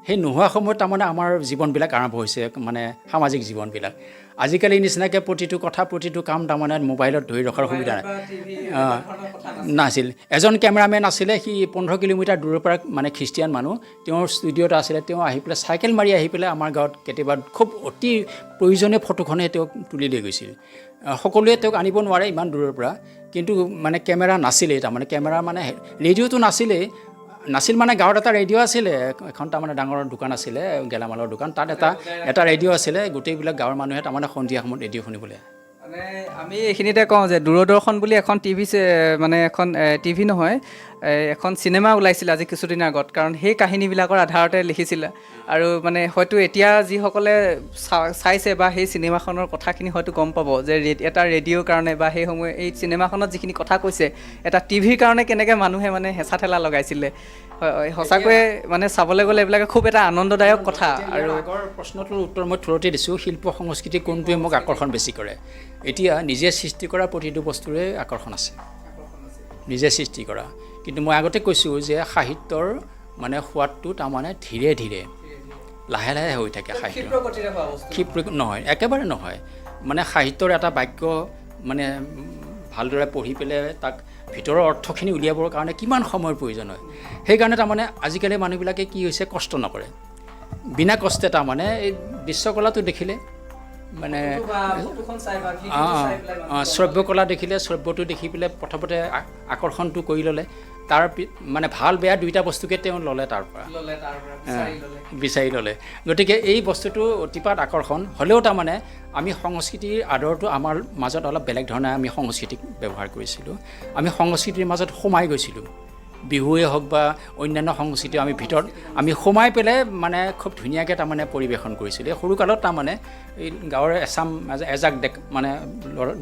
সেই নোহোৱা সময়ত তাৰমানে আমাৰ জীৱনবিলাক আৰম্ভ হৈছে, মানে সামাজিক জীৱনবিলাক। আজিকালি নিচিনাকৈ প্ৰতিটো কথা প্ৰতিটো কাম তাৰমানে মোবাইলত ধৰি ৰখাৰ সুবিধা নাছিল। এজন কেমেৰামেন আছিলে, সি 15 কিলোমিটাৰ দূৰৰ পৰা, মানে খ্ৰীষ্টিয়ান মানুহ, তেওঁৰ ষ্টুডিঅ'ত আছিলে, তেওঁ আহি পেলাই চাইকেল মাৰি আহি পেলাই আমাৰ গাঁৱত কেতিয়াবা খুব অতি প্ৰয়োজনীয় ফটোখনে তেওঁক তুলি লৈ গৈছিল। সকলোৱে তেওঁক আনিব নোৱাৰে ইমান দূৰৰ পৰা, কিন্তু মানে কেমেৰা নাছিলেই, তাৰমানে কেমেৰা মানে ৰেডিঅ'টো নাছিলেই, নাছিল মানে গাঁৱত এটা ৰেডিঅ' আছিলে, এখন তাৰমানে ডাঙৰ দোকান আছিলে, গেলামালৰ দোকান, তাত এটা ৰেডিঅ' আছিলে, গোটেইবিলাক গাঁৱৰ মানুহে তাৰমানে সন্ধিয়া সময়ত ৰেডিঅ' শুনিবলৈ। মানে আমি এইখিনিতে কওঁ যে দূৰদৰ্শন বুলি এখন টিভি, মানে এখন টিভি নহয়, এখন চিনেমা ওলাইছিলে আজি কিছুদিন আগত, কাৰণ সেই কাহিনীবিলাকৰ আধাৰতে লিখিছিলে। আৰু মানে হয়তো এতিয়া যিসকলে চাইছে বা সেই চিনেমাখনৰ কথাখিনি হয়তো গম পাব যে এটা ৰেডিঅ'ৰ কাৰণে বা সেই সময় এই চিনেমাখনত যিখিনি কথা কৈছে, এটা টিভিৰ কাৰণে কেনেকৈ মানুহে মানে হেঁচা ঠেলা লগাইছিলে। সঁচাকৈয়ে মানে চাবলৈ গ'লে এইবিলাক খুব এটা আনন্দদায়ক কথা। আৰু আগৰ প্ৰশ্নটোৰ উত্তৰ মই থোৰতে দিছোঁ, শিল্প সংস্কৃতি কোনটোৱে মোক আকৰ্ষণ বেছি কৰে? এতিয়া নিজে সৃষ্টি কৰা প্ৰতিটো বস্তুৰে আকৰ্ষণ আছে, নিজে সৃষ্টি কৰা। কিন্তু মই আগতে কৈছোঁ যে সাহিত্যৰ মানে সোৱাদটো তাৰমানে ধীৰে ধীৰে লাহে লাহে হৈ থাকে। সাহিত্য ক্ষিপ্ৰ নহয়, একেবাৰে নহয়। মানে সাহিত্যৰ এটা বাক্য মানে ভালদৰে পঢ়ি পেলাই তাক ভিতৰৰ অৰ্থখিনি উলিয়াবৰ কাৰণে কিমান সময়ৰ প্ৰয়োজন হয়। সেইকাৰণে তাৰমানে আজিকালি মানুহবিলাকে কি হৈছে, কষ্ট নকৰে, বিনা কষ্টে তাৰমানে এই দৃশ্যকলাটো দেখিলে, মানে শ্ৰব্যকলা দেখিলে, শ্ৰব্যটো দেখি পেলাই প্ৰথমতে আকৰ্ষণটো কৰি ল'লে, তাৰ মানে ভাল বেয়া দুইটা বস্তুকে তেওঁ ল'লে, তাৰ পৰা বিচাৰি ল'লে। গতিকে এই বস্তুটো অতিপাত আকৰ্ষণ হ'লেও তাৰমানে আমি সংস্কৃতিৰ আদৰটো আমাৰ মাজত অলপ বেলেগ ধৰণে আমি সংস্কৃতিক ব্যৱহাৰ কৰিছিলোঁ। আমি সংস্কৃতিৰ মাজত সোমাই গৈছিলোঁ, বিহুৱে হওক বা অন্যান্য সংস্কৃতি আমি ভিতৰত আমি সোমাই পেলাই মানে খুব ধুনীয়াকৈ তাৰমানে পৰিৱেশন কৰিছিলোঁ। এই সৰুকালত তাৰমানে এই গাঁৱৰ এজাক মানে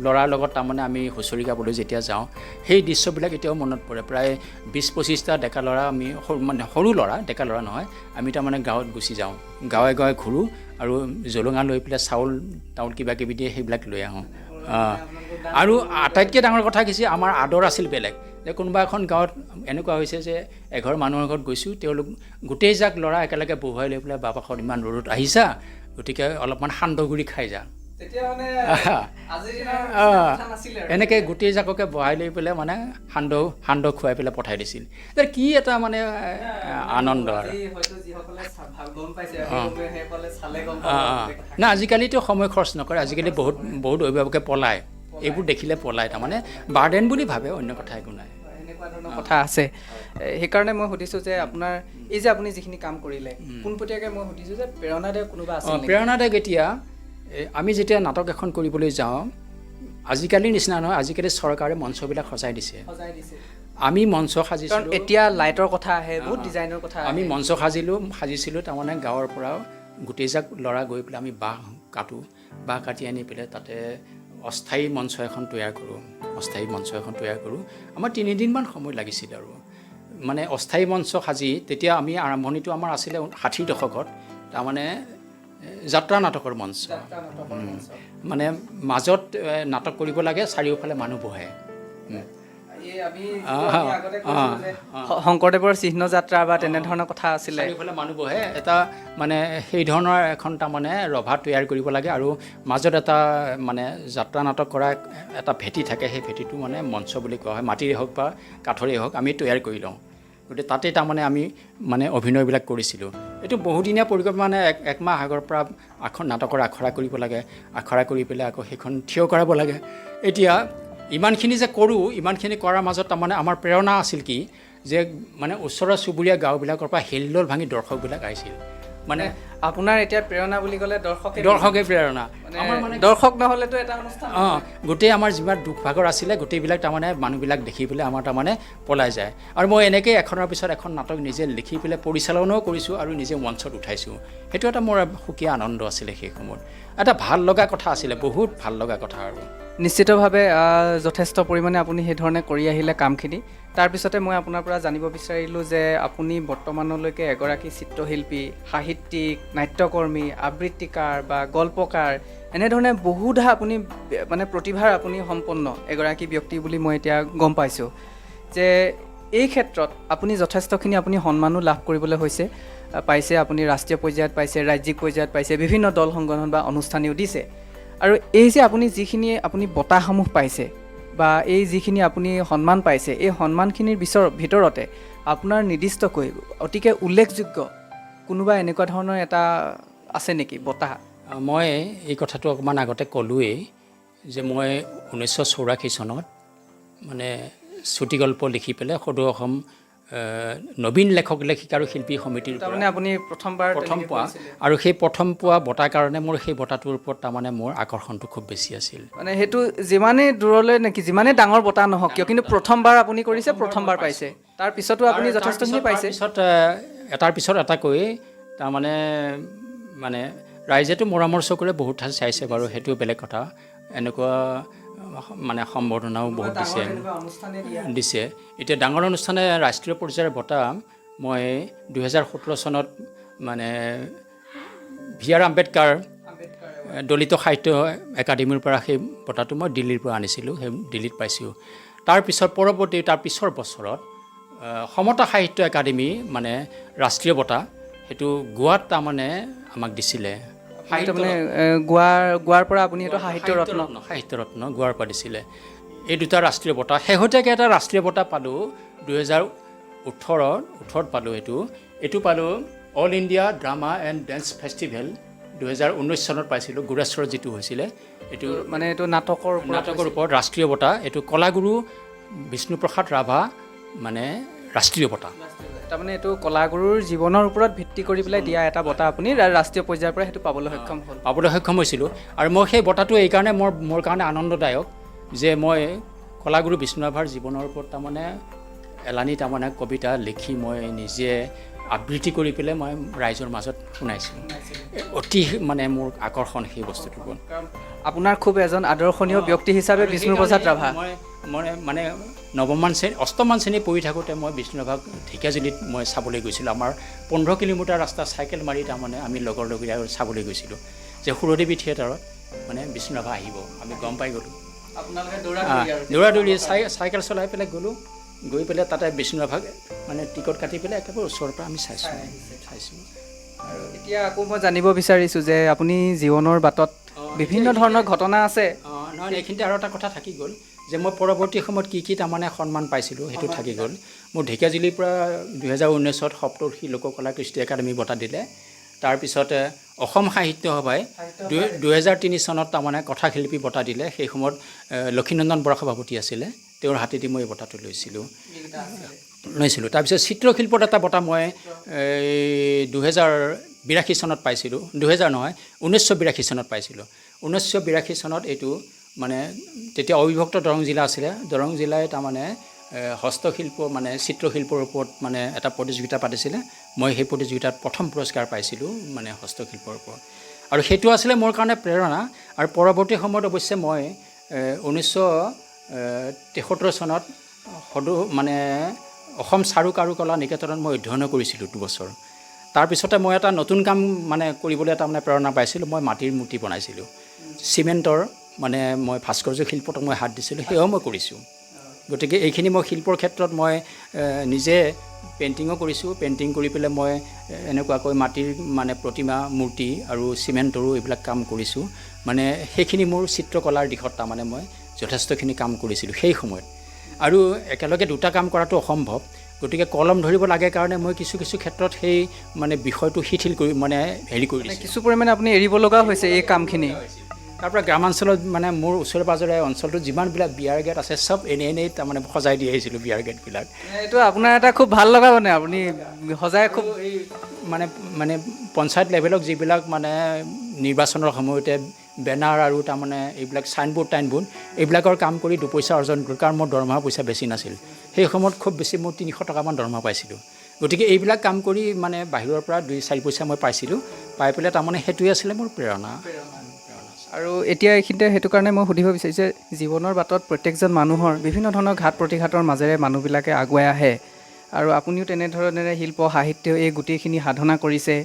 ল'ৰাৰ লগত তাৰমানে আমি হুঁচৰি গাবলৈ যেতিয়া যাওঁ, সেই দৃশ্যবিলাক এতিয়াও মনত পৰে। প্ৰায় 20-25টা ডেকা ল'ৰা, আমি মানে সৰু ল'ৰা, ডেকা ল'ৰা নহয়, আমি তাৰমানে গাঁৱত গুচি যাওঁ, গাঁৱে গাঁৱে ঘূৰোঁ আৰু জলঙা লৈ পেলাই চাউল কিবা কিবি দিয়ে, সেইবিলাক লৈ আহোঁ। আৰু আটাইতকৈ ডাঙৰ কথা কি, আমাৰ আদৰ আছিল বেলেগ। যে কোনোবা এখন গাঁৱত এনেকুৱা হৈছে যে এঘৰ মানুহৰ ঘৰত গৈছোঁ, তেওঁলোক গোটেইজাক ল'ৰা একেলগে বহুৱাই লৈ পেলাই, বাবাখন ইমান ৰ'দত আহিছা, গতিকে অলপমান সান্দহগুৰি খাই যা, এনেকৈ গোটেইজাককে বহাই লৈ পেলাই মানে সান্দহ খুৱাই পেলাই পঠাই দিছিল। কি এটা মানে আনন্দ আৰু। না আজিকালিতো সময় খৰচ নকৰে, আজিকালি বহুত অভিভাৱকে পলায়, এইবোৰ দেখিলে পলায়, তাৰমানে বাৰ্ডেন বুলি ভাবে, অন্য কথা একো নাই। এনেকুৱা ধৰণৰ কথা আছে। সেইকাৰণে মই সুধিছোঁ যে আপোনাৰ এই যে আপুনি যিখিনি কাম কৰিলে, পোনপটীয়াকৈ মই সুধিছোঁ যে প্ৰেৰণাদায়ক কোনোবা আছে? প্ৰেৰণাদায়ক এতিয়া আমি যেতিয়া নাটক এখন কৰিবলৈ যাওঁ, আজিকালিৰ নিচিনা নহয়, আজিকালি চৰকাৰে মঞ্চবিলাক সজাই দিছে। আমি মঞ্চ সাজিছিলোঁ, এতিয়া লাইটৰ কথা আহে, বহুত ডিজাইনৰ কথা। আমি মঞ্চ সাজিছিলোঁ, তাৰমানে গাঁৱৰ পৰা গোটেইজাক ল'ৰা গৈ পেলাই আমি বাঁহ কাটি আনি পেলাই তাতে অস্থায়ী মঞ্চ এখন তৈয়াৰ কৰোঁ। আমাৰ 3 দিনমান সময় লাগিছিল আৰু মানে অস্থায়ী মঞ্চ সাজি। তেতিয়া আমি আৰম্ভণিটো আমাৰ আছিলে 60ৰ দশকত, তাৰমানে যাত্ৰা নাটকৰ মঞ্চ, মানে মাজত নাটক কৰিব লাগে, চাৰিওফালে মানুহ বহে। শংকৰদেৱৰ চিহ্ন যাত্ৰা বা তেনেধৰণৰ কথা আছিলে, চাৰিওফালে মানুহ বহে, এটা মানে সেই ধৰণৰ এখন তাৰমানে ৰভা তৈয়াৰ কৰিব লাগে, আৰু মাজত এটা মানে যাত্ৰা নাটক কৰা এটা ভেটি থাকে, সেই ভেটিটো মানে মঞ্চ বুলি কোৱা হয়, মাটিৰে হওক বা কাঠৰে হওক আমি তৈয়াৰ কৰি লওঁ। গতিকে তাতে তাৰমানে আমি মানে অভিনয়বিলাক কৰিছিলোঁ। এইটো বহুদিনীয়া পৰিকল্পনা, মানে এক মাহ আগৰ পৰা নাটকৰ আখৰা কৰিব লাগে, আখৰা কৰি পেলাই আকৌ সেইখন থিয় কৰাব লাগে। এতিয়া ইমানখিনি যে কৰোঁ, ইমানখিনি কৰাৰ মাজত তাৰমানে আমাৰ প্ৰেৰণা আছিল কি, যে মানে ওচৰৰ চুবুৰীয়া গাঁওবিলাকৰ পৰা হেল্লোল ভাঙি দৰ্শকবিলাক আহিছিল, মানে আপোনাৰ এতিয়া প্ৰেৰণা বুলি ক'লে দৰ্শকে প্ৰেৰণা মানে দৰ্শক নহ'লেতো এটা অনুষ্ঠান গোটেই আমাৰ যিমান দুখ ভাগৰ আছিলে গোটেইবিলাক তাৰমানে মানুহবিলাক দেখি পেলাই আমাৰ তাৰমানে পলাই যায় আৰু মই এনেকৈ এখনৰ পিছত এখন নাটক নিজে লিখি পেলাই পৰিচালনাও কৰিছোঁ আৰু নিজে মঞ্চত উঠাইছোঁ সেইটো এটা মোৰ সুকীয়া আনন্দ আছিলে সেই সময়ত এটা ভাল লগা কথা আছিলে বহুত ভাল লগা কথা আৰু নিশ্চিতভাৱে যথেষ্ট পৰিমাণে আপুনি সেইধৰণে কৰি আহিলে কামখিনি তাৰপিছতে মই আপোনাৰ পৰা জানিব বিচাৰিলোঁ যে আপুনি বৰ্তমানলৈকে এগৰাকী চিত্ৰশিল্পী সাহিত্যিক নাট্যকৰ্মী আবৃত্তিকাৰ বা গল্পকাৰ এনেধৰণে বহুধা আপুনি মানে প্ৰতিভাৰ আপুনি সম্পন্ন এগৰাকী ব্যক্তি বুলি মই এতিয়া গম পাইছোঁ যে এই ক্ষেত্ৰত আপুনি যথেষ্টখিনি আপুনি সন্মানো লাভ কৰিবলৈ পাইছে আপুনি ৰাষ্ট্ৰীয় পৰ্যায়ত পাইছে ৰাজ্যিক পৰ্যায়ত পাইছে বিভিন্ন দল সংগঠন বা অনুষ্ঠানেও দিছে আৰু এই যে আপুনি যিখিনি আপুনি বঁটাসমূহ পাইছে বা এই যিখিনি আপুনি সন্মান পাইছে এই সন্মানখিনিৰ ভিতৰতে আপোনাৰ নিৰ্দিষ্টকৈ অতিকে উল্লেখযোগ্য কোনোবা এনেকুৱা ধৰণৰ এটা আছে নেকি বঁটা মই এই কথাটো অকণমান আগতে ক'লোৱেই যে মই 1984 চনত মানে চুটিগল্প লিখি পেলাই সদৌ অসম নবীন লেখক লেখিকা আৰু শিল্পী সমিতিৰ তাৰমানে আপুনি প্ৰথম পোৱা আৰু সেই প্ৰথম পোৱা বঁটাৰ কাৰণে মোৰ সেই বঁটাটোৰ ওপৰত তাৰমানে মোৰ আকৰ্ষণটো খুব বেছি আছিল মানে সেইটো যিমানেই দূৰলৈ নেকি যিমানেই ডাঙৰ বঁটা নহওক কিয় কিন্তু প্ৰথমবাৰ আপুনি কৰিছে প্ৰথমবাৰ পাইছে তাৰ পিছতো আপুনি যথেষ্টখিনি পাইছে এটাৰ পিছত এটাকৈ তাৰমানে মানে ৰাইজেতো মৰমৰ চকুৰে বহুত ঠাই চাইছে বাৰু সেইটো বেলেগ কথা এনেকুৱা মানে সম্বৰ্ধনাও বহুত দিছে এতিয়া ডাঙৰ অনুষ্ঠানে ৰাষ্ট্ৰীয় পৰ্যায়ৰ বঁটা মই 2017 চনত মানে VR আম্বেদকাৰ দলিত সাহিত্য একাডেমীৰ পৰা সেই বঁটাটো মই দিল্লীৰ পৰা আনিছিলোঁ সেই দিল্লীত পাইছোঁ তাৰ পিছৰ বছৰত সমতা সাহিত্য একাডেমী মানে ৰাষ্ট্ৰীয় বঁটা সেইটো গোৱাত তাৰমানে আমাক দিছিলে মানে গোৱাৰ পৰা আপুনি এইটো সাহিত্য ৰত্ন গোৱাৰ পৰা দিছিলে এই দুটা ৰাষ্ট্ৰীয় বঁটা শেহতীয়াকৈ এটা ৰাষ্ট্ৰীয় বঁটা পালোঁ 2018 পালোঁ এইটো পালোঁ all India drama and dance festival 2019 চনত পাইছিলোঁ গুৰেশ্বৰত যিটো হৈছিলে এইটো মানে এইটো নাটকৰ ওপৰত ৰাষ্ট্ৰীয় বঁটা এইটো কলাগুৰু বিষ্ণুপ্ৰসাদ ৰাভা মানে ৰাষ্ট্ৰীয় বঁটা তাৰমানে এইটো কলাগুৰুৰ জীৱনৰ ওপৰত ভিত্তি কৰি পেলাই দিয়া এটা বঁটা আপুনি ৰাষ্ট্ৰীয় পৰ্যায়ৰ পৰা সেইটো পাবলৈ সক্ষম হৈছিলোঁ আৰু মই সেই বঁটাটো এইকাৰণে মোৰ কাৰণে আনন্দদায়ক যে মই কলাগুৰু বিষ্ণু ৰাভাৰ জীৱনৰ ওপৰত তাৰমানে এলানি তাৰমানে কবিতা লিখি মই নিজে আবৃত্তি কৰি পেলাই মই ৰাইজৰ মাজত শুনাইছোঁ অতি মানে মোৰ আকৰ্ষণ সেই বস্তুটোৰ ওপৰত আপোনাৰ খুব এজন আদৰ্শনীয় ব্যক্তি হিচাপে বিষ্ণুপ্ৰসাদ ৰাভা মই মানে অষ্টমমান শ্ৰেণী পঢ়ি থাকোঁতে মই বিষ্ণু ৰাভাক ঢেকীয়াজুলিত মই চাবলৈ গৈছিলোঁ আমাৰ 15 কিলোমিটাৰ ৰাস্তা চাইকেল মাৰি তাৰমানে আমি লগৰীয়া চাবলৈ গৈছিলোঁ যে সুৰদেৱী থিয়েটাৰত মানে বিষ্ণু ৰাভা আহিব আমি গম পাই গ'লোঁ দৌৰা চাইকেল চলাই পেলাই গ'লোঁ গৈ পেলাই তাতে বিষ্ণু ৰাভাক মানে টিকট কাটি পেলাই একেবাৰে ওচৰৰ পৰা আমি চাইছোঁ আৰু এতিয়া আকৌ মই জানিব বিচাৰিছোঁ যে আপুনি জীৱনৰ বাটত বিভিন্ন ধৰণৰ ঘটনা আছে নহয় এইখিনিতে আৰু এটা কথা থাকি গ'ল যে মই পৰৱৰ্তী সময়ত কি তাৰমানে সন্মান পাইছিলোঁ সেইটো থাকি গ'ল মোৰ ঢেকীয়াজুলিৰ পৰা 2019 সপ্তৰ্ষি লোককলা কৃষ্টি একাডেমী বঁটা দিলে তাৰপিছতে অসম সাহিত্য সভাই 2003 চনত তাৰমানে কথাশিল্পী বঁটা দিলে সেই সময়ত লক্ষীনন্দন বৰা সভাপতি আছিলে তেওঁৰ হাতেদি মই এই বঁটাটো লৈছিলোঁ তাৰপিছত চিত্ৰশিল্পত এটা বঁটা মই 2082 চনত পাইছিলোঁ 1982 চনত পাইছিলোঁ 1982 চনত এইটো মানে তেতিয়া অবিভক্ত দৰং জিলা আছিলে দৰং জিলাই তাৰমানে হস্তশিল্প মানে চিত্ৰশিল্পৰ ওপৰত মানে এটা প্ৰতিযোগিতা পাতিছিলে মই সেই প্ৰতিযোগিতাত প্ৰথম পুৰস্কাৰ পাইছিলোঁ মানে হস্তশিল্পৰ ওপৰত আৰু সেইটো আছিলে মোৰ কাৰণে প্ৰেৰণা আৰু পৰৱৰ্তী সময়ত অৱশ্যে মই 1973 চনত মানে অসম চাৰু কাৰুকলা নিকেতনত মই অধ্যয়ন কৰিছিলোঁ 2 বছৰ তাৰপিছতে মই এটা নতুন কাম মানে কৰিবলৈ তাৰমানে প্ৰেৰণা পাইছিলোঁ মই মাটিৰ মূৰ্তি বনাইছিলোঁ চিমেণ্টৰ মানে মই ভাস্কৰ্য শিল্পত মই হাত দিছিলোঁ সেয়াও মই কৰিছোঁ গতিকে এইখিনি মই শিল্পৰ ক্ষেত্ৰত মই নিজে পেইণ্টিঙো কৰিছোঁ পেইণ্টিং কৰি পেলাই মই এনেকুৱাকৈ মাটিৰ মানে প্ৰতিমা মূৰ্তি আৰু চিমেণ্টৰো এইবিলাক কাম কৰিছোঁ মানে সেইখিনি মোৰ চিত্ৰকলাৰ দিশত তাৰমানে মই যথেষ্টখিনি কাম কৰিছিলোঁ সেই সময়ত আৰু একেলগে দুটা কাম কৰাটো অসম্ভৱ গতিকে কলম ধৰিব লাগে কাৰণে মই কিছু ক্ষেত্ৰত সেই মানে বিষয়টো শিথিল কৰি মানে হেৰি কৰি দিছোঁ কিছু পৰিমাণে আপুনি এৰিব লগা হৈছে এই কামখিনি তাৰপৰা গ্ৰামাঞ্চলত মানে মোৰ ওচৰে পাজৰে অঞ্চলটোত যিমানবিলাক বিয়াৰ গেট আছে চব এনেই তাৰমানে সজাই দি আহিছিলোঁ বিয়াৰ গেটবিলাক এইটো আপোনাৰ এটা খুব ভাল লগা মানে আপুনি সজাই খুব মানে মানে পঞ্চায়ত লেভেলত যিবিলাক মানে নিৰ্বাচনৰ সময়তে বেনাৰ আৰু তাৰমানে এইবিলাক চাইনবোৰ্ড টাইনবোৰ্ড এইবিলাকৰ কাম কৰি দুপইচা অৰ্জন কৰোঁ, কাৰণ মোৰ দৰমহা পইচা বেছি নাছিল। সেই সময়ত খুব বেছি মই 300 টকামান দৰমহা পাইছিলোঁ। গতিকে এইবিলাক কাম কৰি মানে বাহিৰৰ পৰা 2-4 পইচা মই পাইছিলোঁ, পাই পেলাই তাৰমানে সেইটোৱে আছিলে মোৰ প্ৰেৰণা। আৰু এতিয়া এইখিনিতে সেইটো কাৰণে মই সুধিব বিচাৰিছোঁ যে জীৱনৰ বাটত প্ৰত্যেকজন মানুহৰ বিভিন্ন ধৰণৰ ঘাত প্ৰতিঘাতৰ মাজেৰে মানুহবিলাকে আগুৱাই আহে, আৰু আপুনিও তেনেধৰণেৰে শিল্প সাহিত্য এই গোটেইখিনি সাধনা কৰিছে।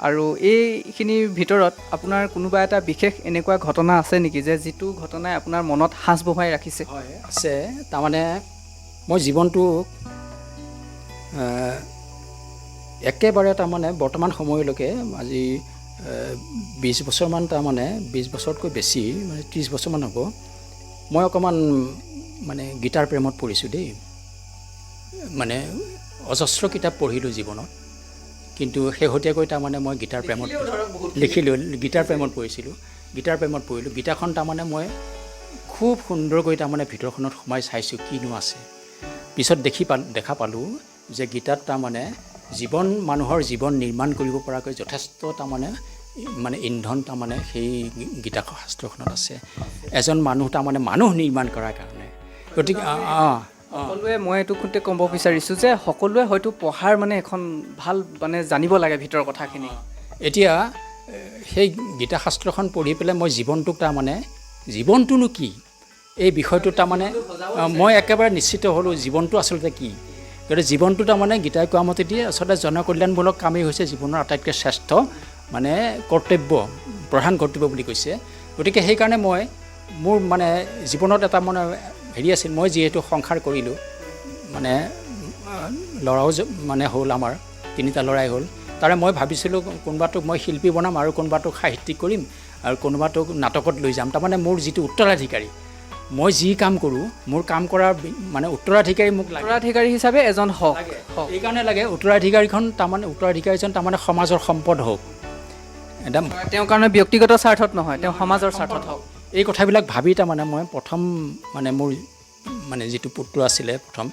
আৰু এইখিনিৰ ভিতৰত আপোনাৰ কোনোবা এটা বিশেষ এনেকুৱা ঘটনা আছে নেকি যে যিটো ঘটনাই আপোনাৰ মনত সাঁচ বহুৱাই ৰাখিছে? হয়, আছে। তাৰমানে মই জীৱনটো একেবাৰে তাৰমানে বৰ্তমান সময়লৈকে আজি 20 বছৰমান, তাৰমানে 20 বছৰতকৈ বেছি, মানে 30 বছৰমান হ'ব, মই অকণমান মানে গীতাৰ প্ৰেমত পৰিছোঁ দেই। মানে অজস্ৰ কিতাপ পঢ়িলোঁ জীৱনত, কিন্তু শেহতীয়াকৈ তাৰমানে মই গীতাৰ প্ৰেমত লিখিলোঁ, গীতাৰ প্ৰেমত পৰিছিলোঁ, গীতাৰ প্ৰেমত পৰিলোঁ। গীতাখন তাৰমানে মই খুব সুন্দৰকৈ তাৰমানে ভিতৰখনত সোমাই চাইছোঁ কিনো আছে। পিছত দেখা পালোঁ যে গীতাত তাৰমানে মানুহৰ জীৱন নিৰ্মাণ কৰিব পৰাকৈ যথেষ্ট তাৰমানে ইন্ধন তাৰমানে সেই গীতা শাস্ত্ৰখনত আছে, এজন মানুহ তাৰমানে মানুহ নিৰ্মাণ কৰাৰ কাৰণে। গতিকে সকলোৱে, মই এইটো খুঁটে ক'ব বিচাৰিছোঁ যে সকলোৱে হয়তো পঢ়াৰ মানে এখন ভাল মানে জানিব লাগে ভিতৰৰ কথাখিনি। এতিয়া সেই গীতা শাস্ত্ৰখন পঢ়ি পেলাই মই জীৱনটোক তাৰমানে জীৱনটোনো কি এই বিষয়টো তাৰমানে মই একেবাৰে নিশ্চিত হ'লোঁ জীৱনটো আচলতে কি। গতিকে জীৱনটো তাৰমানে গীতাই কোৱা মতে দিয়ে আচলতে জনকল্যাণমূলক কামেই হৈছে জীৱনৰ আটাইতকৈ শ্ৰেষ্ঠ মানে কৰ্তব্য, প্ৰধান কৰ্তব্য বুলি কৈছে। গতিকে সেইকাৰণে মই মোৰ মানে জীৱনত এটা মানে হেৰি আছিল, মই যিহেতু সংসাৰ কৰিলোঁ, মানে ল'ৰাও মানে হ'ল, আমাৰ 3টা ল'ৰাই হ'ল, তাৰে মই ভাবিছিলোঁ কোনোবাটোক মই শিল্পী বনাম আৰু কোনোবাটোক সাহিত্যিক কৰিম আৰু কোনোবাটোক নাটকত লৈ যাম। তাৰমানে মোৰ যিটো উত্তৰাধিকাৰী, মই যি কাম কৰোঁ মোৰ কাম কৰাৰ মানে উত্তৰাধিকাৰী মোক লাগে, উত্তৰাধিকাৰী হিচাপে এজন হওক। এইকাৰণে লাগে উত্তৰাধিকাৰীজন তাৰমানে সমাজৰ সম্পদ হওক, একদম তেওঁৰ কাৰণে ব্যক্তিগত স্বাৰ্থত নহয়, তেওঁ সমাজৰ স্বাৰ্থত হওক। এই কথাবিলাক ভাবি তাৰমানে মই প্ৰথম মানে মোৰ মানে যিটো পুত্ৰ আছিলে, প্ৰথম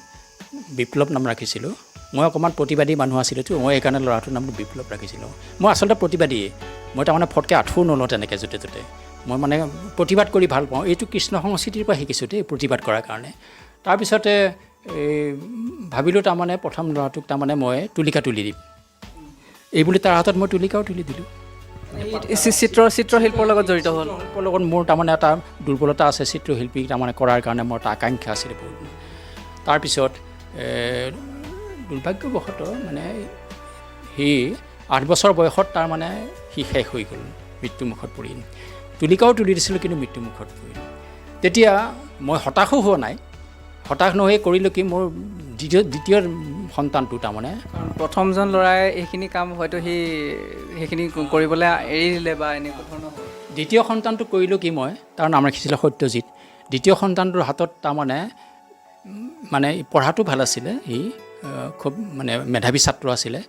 বিপ্লৱ নাম ৰাখিছিলোঁ। মই অকণমান প্ৰতিবাদী মানুহ আছিলোঁতো, মই সেইকাৰণে ল'ৰাটোৰ নামটো বিপ্লৱ ৰাখিছিলোঁ। মই আচলতে প্ৰতিবাদীয়ে, মই তাৰমানে ফটকৈ আঁঠুও নলওঁ তেনেকৈ য'তে ত'তে। মই মানে প্ৰতিবাদ কৰি ভাল পাওঁ, এইটো কৃষ্ণ সংস্কৃতিৰ পৰা শিকিছোঁ দেই প্ৰতিবাদ কৰাৰ কাৰণে। তাৰপিছতে ভাবিলোঁ তাৰমানে প্ৰথম ল'ৰাটোক তাৰমানে মই তুলিকা তুলি দিম, এইবুলি তাৰ হাতত মই তুলিকাও তুলি দিলোঁ। চিত্ৰশিল্পৰ লগত জড়িত হ'ল। শিল্পৰ লগত মোৰ তাৰমানে এটা দুৰ্বলতা আছে, চিত্ৰশিল্পী তাৰমানে কৰাৰ কাৰণে মোৰ এটা আকাংক্ষা আছিলে বহুত। তাৰপিছত দুৰ্ভাগ্যবশতঃ মানে সি 8 বছৰ বয়সত তাৰমানে সি শেষ হৈ গ'ল, মৃত্যুমুখত পৰি। তুলিকাও তুলি দিছিলোঁ কিন্তু মৃত্যুমুখত পৰিল। তেতিয়া মই হতাশো হোৱা নাই, হতাশ নহৈ কৰিলোঁ কি, মোৰ দ্বিতীয় সন্তানটো তাৰমানে, প্ৰথমজন ল'ৰাই এইখিনি কাম হয়তো সেইখিনি কৰিবলৈ এৰি দিলে বা এনেকুৱা ধৰণৰ। দ্বিতীয় সন্তানটো কৰিলোঁ কি, মই তাৰ নাম ৰাখিছিলোঁ সত্যজিত। দ্বিতীয় সন্তানটোৰ হাতত তাৰমানে মানে পঢ়াটো ভাল আছিলে, সি খুব মানে মেধাৱী ছাত্ৰ আছিলে।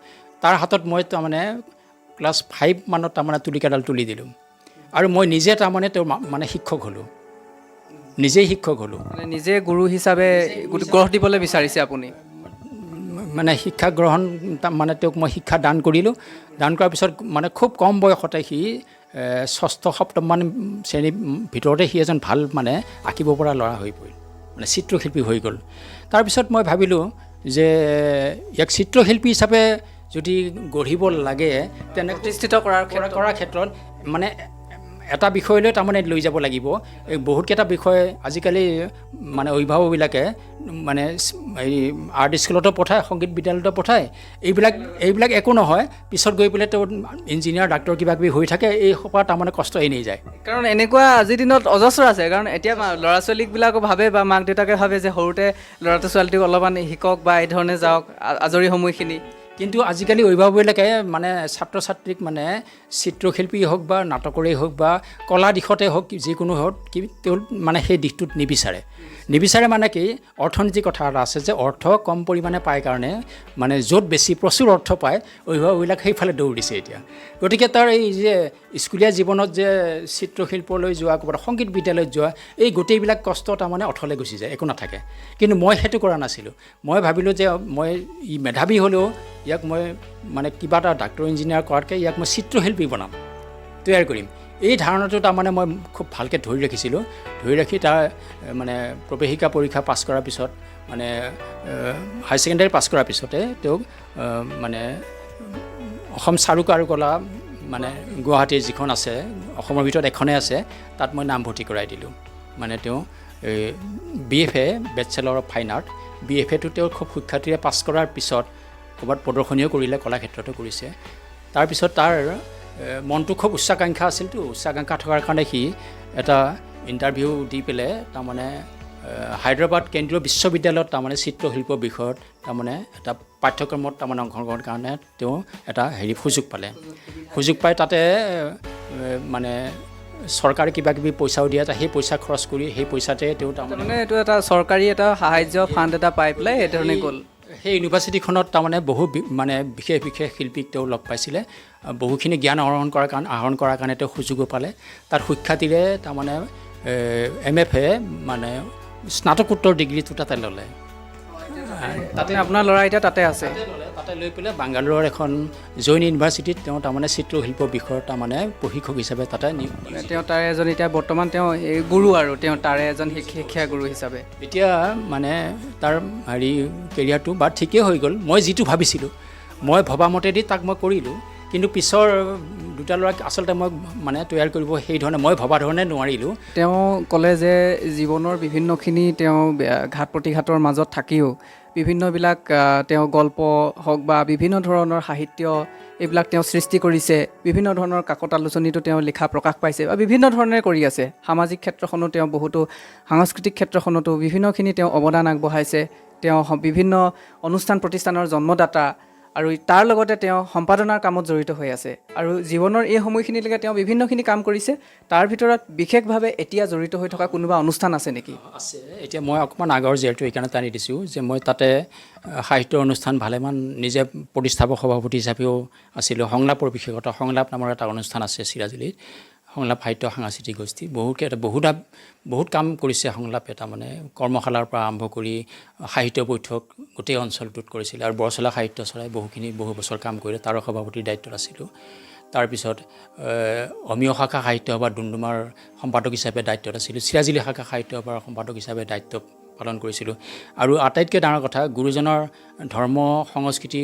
তাৰ হাতত মই তাৰমানে ক্লাছ 5 মানত তাৰমানে তুলিকাডাল তুলি দিলোঁ, আৰু মই নিজে তাৰমানে তেওঁৰ মানে শিক্ষক হ'লোঁ, নিজেই শিক্ষক হ'লোঁ। মানে নিজে গুৰু হিচাপে গঢ় দিবলৈ বিচাৰিছে আপুনি? মানে শিক্ষা গ্ৰহণ মানে তেওঁক মই শিক্ষা দান কৰিলোঁ। দান কৰাৰ পিছত মানে খুব কম বয়সতে সি 6ষ্ঠ 7ম শ্ৰেণীৰ ভিতৰতে সি এজন ভাল মানে আঁকিব পৰা ল'ৰা হৈ পৰিল, মানে চিত্ৰশিল্পী হৈ গ'ল। তাৰপিছত মই ভাবিলোঁ যে ইয়াক চিত্ৰশিল্পী হিচাপে যদি গঢ়িব লাগে তেনে প্ৰতিষ্ঠিত কৰাৰ ক্ষেত্ৰত মানে এটা বিষয়লৈ তাৰমানে লৈ যাব লাগিব। এই বহুতকেইটা বিষয় আজিকালি মানে অভিভাৱকবিলাকে মানে এই আৰ্ট স্কুলতো পঠায়, সংগীত বিদ্যালয়তো পঠায়। এইবিলাক একো নহয়, পিছত গৈ পেলাই তেওঁ ইঞ্জিনিয়াৰ ডাক্তৰ কিবা কিবি হৈ থাকে, এই সোপা তাৰমানে কষ্ট এনেই যায়। কাৰণ এনেকুৱা আজিৰ দিনত অজস্ৰ আছে, কাৰণ এতিয়া ল'ৰা ছোৱালীবিলাকো ভাবে বা মাক দেউতাকে ভাবে যে সৰুতে ল'ৰাটো ছোৱালীটোক অলপমান শিকক বা এই ধৰণে যাওক আজৰি সময়খিনি। কিন্তু আজিকালি অভিভাৱকবিলাকে মানে ছাত্ৰ ছাত্ৰীক মানে চিত্ৰশিল্পী হওক বা নাটকৰেই হওক বা কলা দিশতে হওক যিকোনো হওক তেওঁ মানে সেই দিশটোত নিবিচাৰে মানে কি, অৰ্থনীতিৰ কথা এটা আছে যে অৰ্থ কম পৰিমাণে পায় কাৰণে মানে য'ত বেছি প্ৰচুৰ অৰ্থ পায় অভিভাৱকবিলাক সেইফালে দৌৰিছে এতিয়া। গতিকে তাৰ এই যে স্কুলীয়া জীৱনত যে চিত্ৰশিল্পলৈ যোৱা, ক'ৰবাত সংগীত বিদ্যালয়ত যোৱা, এই গোটেইবিলাক কষ্ট তাৰমানে অৰ্থলৈ গুচি যায়, একো নাথাকে। কিন্তু মই সেইটো কৰা নাছিলোঁ। মই ভাবিলোঁ যে মই মেধাৱী হ'লেও ইয়াক মই মানে কিবা এটা ডাক্তৰ ইঞ্জিনিয়াৰ কৰাতকৈ ইয়াক মই চিত্ৰশিল্পী বনাম, তৈয়াৰ কৰিম। এই ধাৰণাটো তাৰমানে মই খুব ভালকৈ ধৰি ৰাখিছিলোঁ। ধৰি ৰাখি তাৰ মানে প্ৰৱেশিকা পৰীক্ষা পাছ কৰাৰ পিছত মানে হাই ছেকেণ্ডেৰী পাছ কৰাৰ পিছতে তেওঁক মানে অসম চাৰু কাৰুকলা মানে গুৱাহাটীৰ যিখন আছে, অসমৰ ভিতৰত এখনেই আছে, তাত মই নামভৰ্তি কৰাই দিলোঁ। মানে তেওঁ BFA bachelor of fine art, BFAটো তেওঁ খুব সুখ্যাতিৰে পাছ কৰাৰ পিছত ক'ৰবাত প্ৰদৰ্শনীও কৰিলে, কলাক্ষেত্ৰতো কৰিছে। তাৰপিছত তাৰ মনটো খুব উচ্চাকাংক্ষা আছিলতো, উচ্চাকাংক্ষা থকাৰ কাৰণে সি এটা ইণ্টাৰভিউ দি পেলাই তাৰমানে হায়দৰাবাদ কেন্দ্ৰীয় বিশ্ববিদ্যালয়ত তাৰমানে চিত্ৰশিল্প বিষয়ত তাৰমানে এটা পাঠ্যক্ৰমত তাৰমানে অংশগ্ৰহণৰ কাৰণে তেওঁ এটা সুযোগ পালে। সুযোগ পাই তাতে মানে চৰকাৰে কিবা কিবি পইচাও দিয়ে, সেই পইচা খৰচ কৰি সেই পইচাতে তেওঁ তাৰমানে এইটো এটা চৰকাৰী এটা সাহায্য ফাণ্ড এটা পাই পেলাই এই ধৰণে গ'ল। সেই ইউনিভাৰ্চিটিখনত তাৰমানে বহু মানে বিশেষ বিশেষ শিল্পীক তেওঁ লগ পাইছিলে, বহুখিনি জ্ঞান আহৰণ কৰাৰ কাৰণে তেওঁ সুযোগো পালে। তাত সুখ্যাতিৰে তাৰমানে MFA মানে স্নাতকোত্তৰ ডিগ্ৰীটো তাতে ল'লে। তাতে আপোনাৰ ল'ৰা এতিয়া তাতে আছে। তাতে লৈ পেলাই বাংগালোৰৰ এখন জৈন ইউনিভাৰ্চিটিত তেওঁ তাৰমানে চিত্ৰশিল্প বিষয়ৰ তাৰমানে প্ৰশিক্ষক হিচাপে তাতে তেওঁ তাৰে এজন এতিয়া বৰ্তমান তেওঁ এই গুৰু আৰু তেওঁ তাৰে এজন শিক্ষা গুৰু হিচাপে এতিয়া মানে তাৰ কেৰিয়াৰটো বা ঠিকেই হৈ গ'ল। মই যিটো ভাবিছিলোঁ, মই ভবামতেদি তাক মই কৰিলোঁ, কিন্তু পিছৰ দুটা ল'ৰাক আচলতে মই মানে তৈয়াৰ কৰিব সেই ধৰণে মই ভবা ধৰণে নোৱাৰিলোঁ। তেওঁ ক'লে যে জীৱনৰ বিভিন্নখিনি তেওঁ ঘাট প্ৰতিঘাতৰ মাজত থাকিও বিভিন্নবিলাক তেওঁ গল্প হওক বা বিভিন্ন ধৰণৰ সাহিত্য এইবিলাক তেওঁ সৃষ্টি কৰিছে, বিভিন্ন ধৰণৰ কাকত আলোচনীটো তেওঁ লিখা প্ৰকাশ পাইছে বা বিভিন্ন ধৰণে কৰি আছে। সামাজিক ক্ষেত্ৰখনো তেওঁ বহুতো, সাংস্কৃতিক ক্ষেত্ৰখনতো বিভিন্নখিনি তেওঁ অৱদান আগবঢ়াইছে। তেওঁ বিভিন্ন অনুষ্ঠান প্ৰতিষ্ঠানৰ জন্মদাতা আৰু তাৰ লগতে তেওঁ সম্পাদনাৰ কামত জড়িত হৈ আছে আৰু জীৱনৰ এই সময়খিনিলৈকে তেওঁ বিভিন্নখিনি কাম কৰিছে। তাৰ ভিতৰত বিশেষভাৱে এতিয়া জড়িত হৈ থকা কোনোবা অনুষ্ঠান আছে নেকি? আছে। এতিয়া মই অকণমান আগৰ যিহেতু এইকাৰণে টানি দিছোঁ যে মই তাতে সাহিত্য অনুষ্ঠান ভালেমান নিজে প্ৰতিষ্ঠাপক সভাপতি হিচাপেও আছিলোঁ। সংলাপৰ বিশেষত সংলাপ নামৰ এটা অনুষ্ঠান আছে চিৰাজুলিত, সংলাপ সাহিত্য সাংস্কৃতিক গোষ্ঠী। বহুত কাম কৰিছে সংলাপে, তাৰমানে কৰ্মশালাৰ পৰা আৰম্ভ কৰি সাহিত্য বৈঠক গোটেই অঞ্চলটোত কৰিছিলে আৰু বৰচলা সাহিত্য চৰাই বহু বছৰ কাম কৰিলে, তাৰো সভাপতিৰ দায়িত্বত আছিলোঁ। তাৰপিছত অমীয় শাখা সাহিত্য সভাৰ ডুমডুমাৰ সম্পাদক হিচাপে দায়িত্বত আছিলোঁ, চিৰাজুলি শাখা সাহিত্য সভাৰ সম্পাদক হিচাপে দায়িত্ব পালন কৰিছিলোঁ। আৰু আটাইতকৈ ডাঙৰ কথা, গুৰুজনৰ ধৰ্ম সংস্কৃতি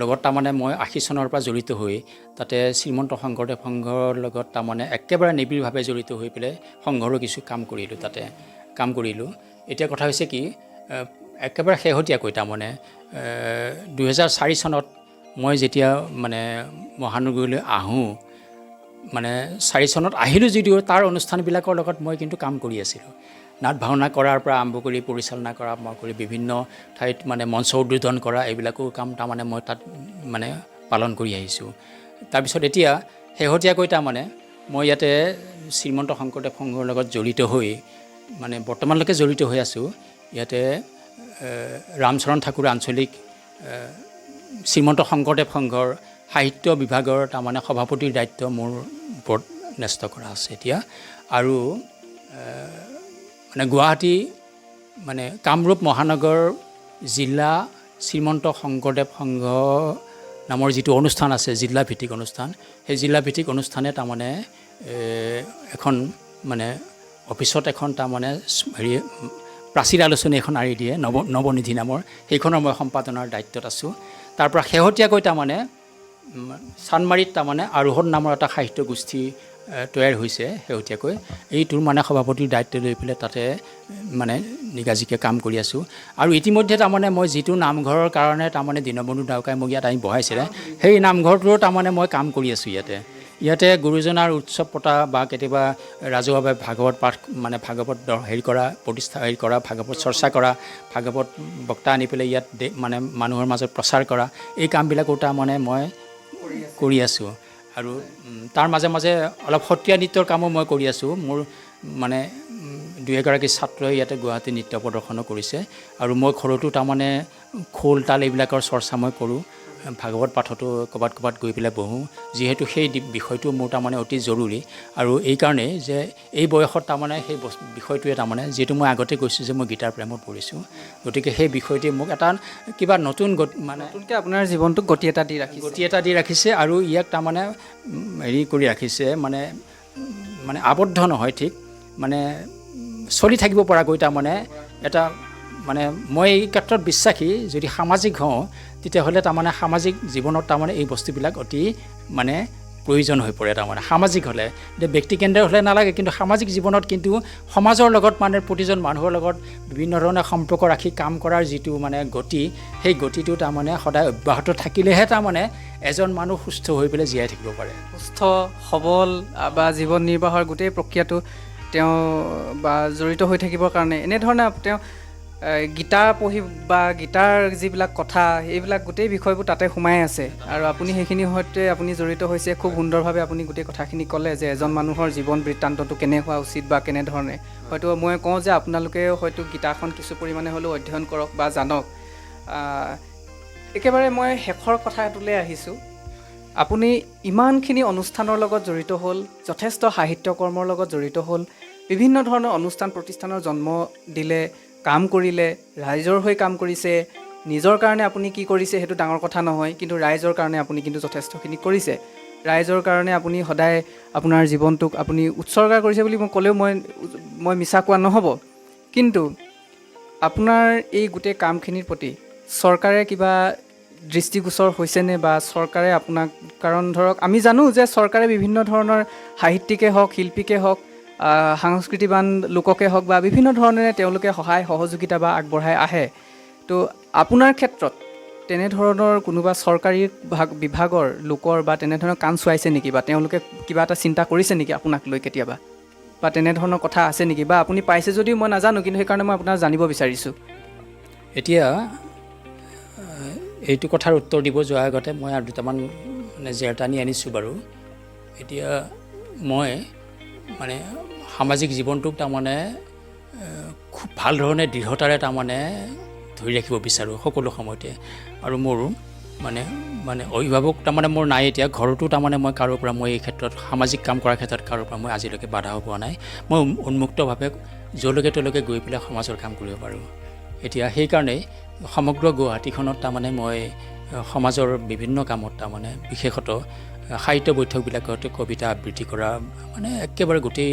লগত তাৰমানে মই 80 চনৰ পৰা জড়িত হৈ তাতে শ্ৰীমন্ত শংকৰদেৱ সংঘৰ লগত তাৰমানে একেবাৰে নিবিড়ভাৱে জড়িত হৈ পেলাই সংঘৰো কিছু কাম কৰিলোঁ। এতিয়া কথা হৈছে কি, একেবাৰে শেহতীয়াকৈ তাৰমানে 2004 চনত মই যেতিয়া মানে মহানগৰীলৈ আহোঁ, মানে 4 চনত আহিলোঁ যদিও তাৰ অনুষ্ঠানবিলাকৰ লগত মই কিন্তু কাম কৰি আছিলোঁ। নাট ভাওনা কৰাৰ পৰা আৰম্ভ কৰি পৰিচালনা কৰা কৰি বিভিন্ন ঠাইত মানে মঞ্চ উদ্বোধন কৰা এইবিলাকো কাম তাৰমানে মই তাত মানে পালন কৰি আহিছোঁ। তাৰপিছত এতিয়া শেহতীয়াকৈ তাৰমানে মই ইয়াতে শ্ৰীমন্ত শংকৰদেৱ সংঘৰ লগত জড়িত হৈ মানে বৰ্তমানলৈকে জড়িত হৈ আছোঁ। ইয়াতে ৰামচৰণ ঠাকুৰ আঞ্চলিক শ্ৰীমন্ত শংকৰদেৱ সংঘৰ সাহিত্য বিভাগৰ তাৰমানে সভাপতিৰ দায়িত্ব মোৰ ওপৰত ন্যস্ত কৰা আছে এতিয়া। আৰু মানে গুৱাহাটী মানে কামৰূপ মহানগৰ জিলা শ্ৰীমন্ত শংকৰদেৱ সংঘ নামৰ যিটো অনুষ্ঠান আছে, জিলাভিত্তিক অনুষ্ঠান, সেই জিলাভিত্তিক অনুষ্ঠানে তাৰমানে এখন মানে অফিচত এখন তাৰমানে প্ৰাচীৰ আলোচনী এখন আঁৰি দিয়ে, নৱনিধি নামৰ, সেইখনৰ মই সম্পাদনাৰ দায়িত্বত আছোঁ। তাৰ পৰা শেহতীয়াকৈ তাৰমানে চানমাৰীত তাৰমানে আৰোহণ নামৰ এটা সাহিত্য গোষ্ঠী তৈয়াৰ হৈছে শেহতীয়াকৈ, এইটোৰ মানে সভাপতিৰ দায়িত্ব লৈ পেলাই তাতে মানে নিগাজিকে কাম কৰি আছোঁ। আৰু ইতিমধ্যে তাৰমানে মই যিটো নামঘৰৰ কাৰণে তাৰমানে দীনবন্ধু ডাউকাই মোক ইয়াত আহি বহাইছিলে, সেই নামঘৰটোৰো তাৰমানে মই কাম কৰি আছোঁ ইয়াতে গুৰুজনাৰ উৎসৱ পতা বা কেতিয়াবা ৰাজহুৱাভাৱে ভাগৱত পাঠ মানে ভাগৱত কৰা ভাগৱত চৰ্চা কৰা, ভাগৱত বক্তা আনি পেলাই ইয়াত মানে মানুহৰ মাজত প্ৰচাৰ কৰা, এই কামবিলাকো তাৰমানে মই কৰি আছোঁ। আৰু তাৰ মাজে মাজে অলপ সত্ৰীয়া নৃত্যৰ কামো মই কৰি আছোঁ। মোৰ মানে 2-এগৰাকী ছাত্ৰই ইয়াতে গুৱাহাটী নৃত্য প্ৰদৰ্শনো কৰিছে আৰু মই ঘৰতো তাৰমানে খোল তাল এইবিলাকৰ চৰ্চা মই কৰোঁ। ভাগৱত পাঠতো ক'ৰবাত গৈ পেলাই বহোঁ, যিহেতু সেই বিষয়টো মোৰ তাৰমানে অতি জৰুৰী। আৰু এইকাৰণেই যে এই বয়সত তাৰমানে সেই বিষয়টোৱে তাৰমানে, যিহেতু মই আগতে কৈছোঁ যে মই গীতাৰ প্ৰেমত পৰিছোঁ, গতিকে সেই বিষয়টোৱে মোক এটা কিবা নতুন নতুনকৈ আপোনাৰ জীৱনটোক গতি এটা দি ৰাখিছে আৰু ইয়াক তাৰমানে হেৰি কৰি ৰাখিছে, মানে আবদ্ধ নহয়, ঠিক মানে চলি থাকিব পৰাকৈ তাৰমানে এটা মানে মই এই ক্ষেত্ৰত বিশ্বাসী, যদি সামাজিক হওঁ তেতিয়াহ'লে তাৰমানে সামাজিক জীৱনত তাৰমানে এই বস্তুবিলাক অতি মানে প্ৰয়োজন হৈ পৰে। তাৰমানে সামাজিক হ'লে, এতিয়া ব্যক্তিকেন্দ্ৰ হ'লে নালাগে, কিন্তু সামাজিক জীৱনত কিন্তু সমাজৰ লগত মানে প্ৰতিজন মানুহৰ লগত বিভিন্ন ধৰণে সম্পৰ্ক ৰাখি কাম কৰাৰ যিটো মানে গতি, সেই গতিটো তাৰমানে সদায় অব্যাহত থাকিলেহে তাৰমানে এজন মানুহ সুস্থ হৈ পেলাই জীয়াই থাকিব পাৰে। সুস্থ সবল বা জীৱন নিৰ্বাহৰ গোটেই প্ৰক্ৰিয়াটো তেওঁ বা জড়িত হৈ থাকিবৰ কাৰণে এনেধৰণে তেওঁ গীতা পঢ়ি বা গীতাৰ যিবিলাক কথা, এইবিলাক গোটেই বিষয়বোৰ তাতে সোমাই আছে আৰু আপুনি সেইখিনিৰ সৈতে আপুনি জড়িত হৈছে। খুব সুন্দৰভাৱে আপুনি গোটেই কথাখিনি ক'লে যে এজন মানুহৰ জীৱন বৃত্তান্তটো কেনে হোৱা উচিত বা কেনেধৰণে। হয়তো মই কওঁ যে আপোনালোকে হয়তো গীতাখন কিছু পৰিমাণে হ'লেও অধ্যয়ন কৰক বা জানক। একেবাৰে মই শেষৰ কথাটোলৈ আহিছোঁ। আপুনি ইমানখিনি অনুষ্ঠানৰ লগত জড়িত হ'ল, যথেষ্ট সাহিত্য কৰ্মৰ লগত জড়িত হ'ল, বিভিন্ন ধৰণৰ অনুষ্ঠান প্ৰতিষ্ঠানৰ জন্ম দিলে, কাম কৰিলে, ৰাইজৰ হৈ কাম কৰিছে। নিজৰ কাৰণে আপুনি কি কৰিছে সেইটো ডাঙৰ কথা নহয়, কিন্তু ৰাইজৰ কাৰণে আপুনি কিন্তু যথেষ্টখিনি কৰিছে। ৰাইজৰ কাৰণে আপুনি সদায় আপোনাৰ জীৱনটোক আপুনি উৎসৰ্গা কৰিছে বুলি মই ক'লেও মই মিছা কোৱা নহ'ব। কিন্তু আপোনাৰ এই গোটেই কামখিনিৰ প্ৰতি চৰকাৰে কিবা দৃষ্টিগোচৰ হৈছেনে বা চৰকাৰে আপোনাক, কাৰণ ধৰক আমি জানো যে চৰকাৰে বিভিন্ন ধৰণৰ সাহিত্যিকে হওক, শিল্পীকে হওক, সাংস্কৃতিবান লোককে হওক বা বিভিন্ন ধৰণেৰে তেওঁলোকে সহায় সহযোগিতা বা আগবঢ়াই আহে। তো আপোনাৰ ক্ষেত্ৰত তেনেধৰণৰ কোনোবা চৰকাৰী বিভাগৰ লোকৰ বা তেনেধৰণৰ কাণ চোৱাইছে নেকি, বা তেওঁলোকে কিবা এটা চিন্তা কৰিছে নেকি আপোনাক লৈ কেতিয়াবা, বা তেনেধৰণৰ কথা আছে নেকি, বা আপুনি পাইছে যদিও মই নাজানো, কিন্তু সেইকাৰণে মই আপোনাক জানিব বিচাৰিছোঁ। এতিয়া এইটো কথাৰ উত্তৰ দিব যোৱাৰ আগতে মই আৰু দুটামান মানে জেৰ টানি আনিছোঁ বাৰু। এতিয়া মই মানে সামাজিক জীৱনটোক তাৰমানে খুব ভাল ধৰণে দৃঢ়তাৰে তাৰমানে ধৰি ৰাখিব বিচাৰোঁ সকলো সময়তে। আৰু মোৰ মানে অভিভাৱক তাৰমানে মোৰ নাই এতিয়া, ঘৰতো তাৰমানে মই কাৰোৰ পৰা মই এই ক্ষেত্ৰত সামাজিক কাম কৰাৰ ক্ষেত্ৰত কাৰোৰ পৰা মই আজিলৈকে বাধাও পোৱা নাই। মই উন্মুক্তভাৱে য'লৈকে ত'লৈকে গৈ পেলাই সমাজৰ কাম কৰিব পাৰোঁ। এতিয়া সেইকাৰণেই সমগ্ৰ গুৱাহাটীখনত তাৰমানে মই সমাজৰ বিভিন্ন কামত তাৰমানে বিশেষত সাহিত্য বৈঠকবিলাকত কবিতা আবৃত্তি কৰা, মানে একেবাৰে গোটেই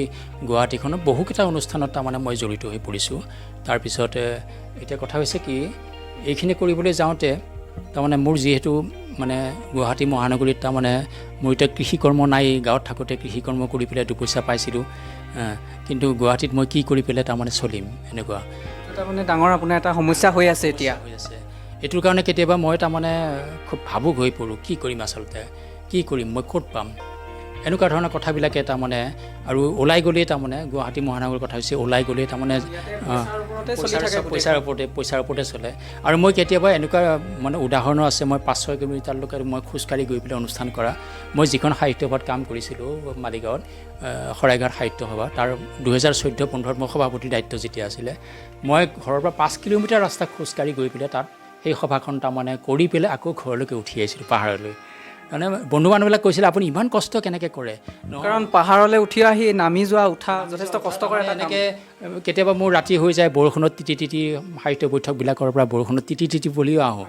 গুৱাহাটীখনত বহুকেইটা অনুষ্ঠানত তাৰমানে মই জড়িত হৈ পৰিছোঁ। তাৰপিছত এতিয়া কথা হৈছে কি, এইখিনি কৰিবলৈ যাওঁতে তাৰমানে মোৰ যিহেতু মানে গুৱাহাটী মহানগৰীত তাৰমানে মোৰ এতিয়া কৃষিকৰ্ম নাই, গাঁৱত থাকোঁতে কৃষিকৰ্ম কৰি পেলাই দুপইচা পাইছিলোঁ, কিন্তু গুৱাহাটীত মই কি কৰি পেলাই তাৰমানে চলিম, এনেকুৱা তাৰমানে ডাঙৰ আপোনাৰ এটা সমস্যা হৈ আছে এতিয়া। হৈ আছে। এইটোৰ কাৰণে কেতিয়াবা মই তাৰমানে খুব ভাবুক হৈ পৰোঁ, কি কৰিম আচলতে, কি কৰিম, মই ক'ত পাম, এনেকুৱা ধৰণৰ কথাবিলাকে তাৰমানে। আৰু ওলাই গ'লেই তাৰমানে গুৱাহাটী মহানগৰৰ কথা হৈছে, ওলাই গ'লেই তাৰমানে পইচাৰ ওপৰতে চলে। আৰু মই কেতিয়াবা এনেকুৱা মানে উদাহৰণো আছে, মই 5-6 কিলোমিটাৰলৈকে মই খোজকাঢ়ি গৈ পেলাই অনুষ্ঠান কৰা। মই যিখন সাহিত্য সভাত কাম কৰিছিলোঁ মালিগাঁৱত, শৰাইঘাট সাহিত্য সভা, তাৰ 2014-15 মই সভাপতিৰ দায়িত্ব যেতিয়া আছিলে, মই ঘৰৰ পৰা 5 কিলোমিটাৰ ৰাস্তা খোজকাঢ়ি গৈ পেলাই তাত সেই সভাখন তাৰমানে কৰি পেলাই আকৌ ঘৰলৈকে উঠি আহিছিলোঁ পাহাৰলৈ। মানে বন্ধু বান্ধৱবিলাক কৈছিলে আপুনি ইমান কষ্ট কেনেকৈ কৰে, কাৰণ পাহাৰলৈ উঠি আহি নামি যোৱা উঠা যথেষ্ট কষ্ট কৰে। এনেকৈ কেতিয়াবা মোৰ ৰাতি হৈ যায়, বৰষুণত তিতি সাহিত্য বৈঠকবিলাকৰ পৰা বৰষুণত তিতি বুলিও আহোঁ।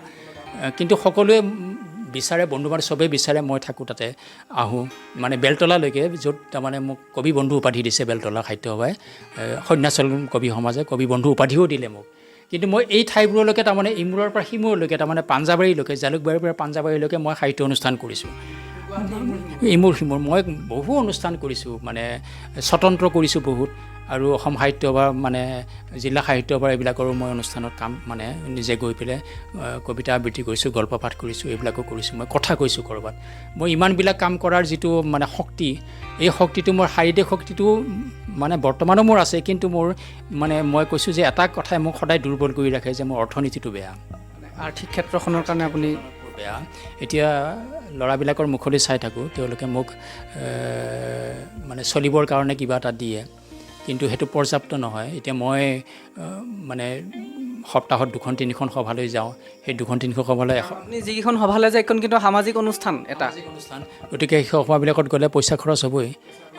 কিন্তু সকলোৱে বিচাৰে, বন্ধু বান্ধৱ চবেই বিচাৰে মই থাকোঁ তাতে, আহোঁ মানে বেলতলালৈকে, য'ত তাৰমানে মোক কবি বন্ধু উপাধি দিছে বেলতলা সাহিত্য সভাই, সন্ন্যাসল কবি সমাজে কবি বন্ধু উপাধিও দিলে মোক। কিন্তু মই এই ঠাইবোৰলৈকে তাৰমানে ইমূৰৰ পৰা সিমূৰলৈকে, তাৰমানে পাঞ্জাবাৰীলৈকে, জালুকবাৰীৰ পৰা পাঞ্জাবাৰীলৈকে মই সাহিত্য অনুষ্ঠান কৰিছোঁ। ইমূৰ সিমূৰ মই বহু অনুষ্ঠান কৰিছোঁ, মানে স্বতন্ত্ৰ কৰিছোঁ বহুত। আৰু অসম সাহিত্য সভা মানে জিলা সাহিত্য সভা এইবিলাকৰো মই অনুষ্ঠানত কাম মানে নিজে গৈ পেলাই কবিতা আবৃত্তি কৰিছোঁ, গল্প পাঠ কৰিছোঁ, এইবিলাকো কৰিছোঁ। মই কথা কৈছোঁ ক'ৰবাত। মই ইমানবিলাক কাম কৰাৰ যিটো মানে শক্তি, এই শক্তিটো মোৰ শাৰীৰিক শক্তিটো মানে বৰ্তমানো মোৰ আছে, কিন্তু মোৰ মানে মই কৈছোঁ যে এটা কথাই মোক সদায় দুৰ্বল কৰি ৰাখে, যে মোৰ অৰ্থনীতিটো বেয়া, আৰ্থিক ক্ষেত্ৰখনৰ কাৰণে আপুনি বেয়া। এতিয়া ল'ৰাবিলাকৰ মুখলৈ চাই থাকোঁ, তেওঁলোকে মোক মানে চলিবৰ কাৰণে কিবা এটা দিয়ে, কিন্তু সেইটো পৰ্যাপ্ত নহয়। এতিয়া মই মানে সপ্তাহত 2-3খন সভালৈ যাওঁ। সেই 2-3খন সভালৈ আপুনি যিকেইখন সভালৈ যায় এইখন কিন্তু সামাজিক অনুষ্ঠান এটা অনুষ্ঠান, গতিকে সেই সভাবিলাকত গ'লে পইচা খৰচ হ'বই।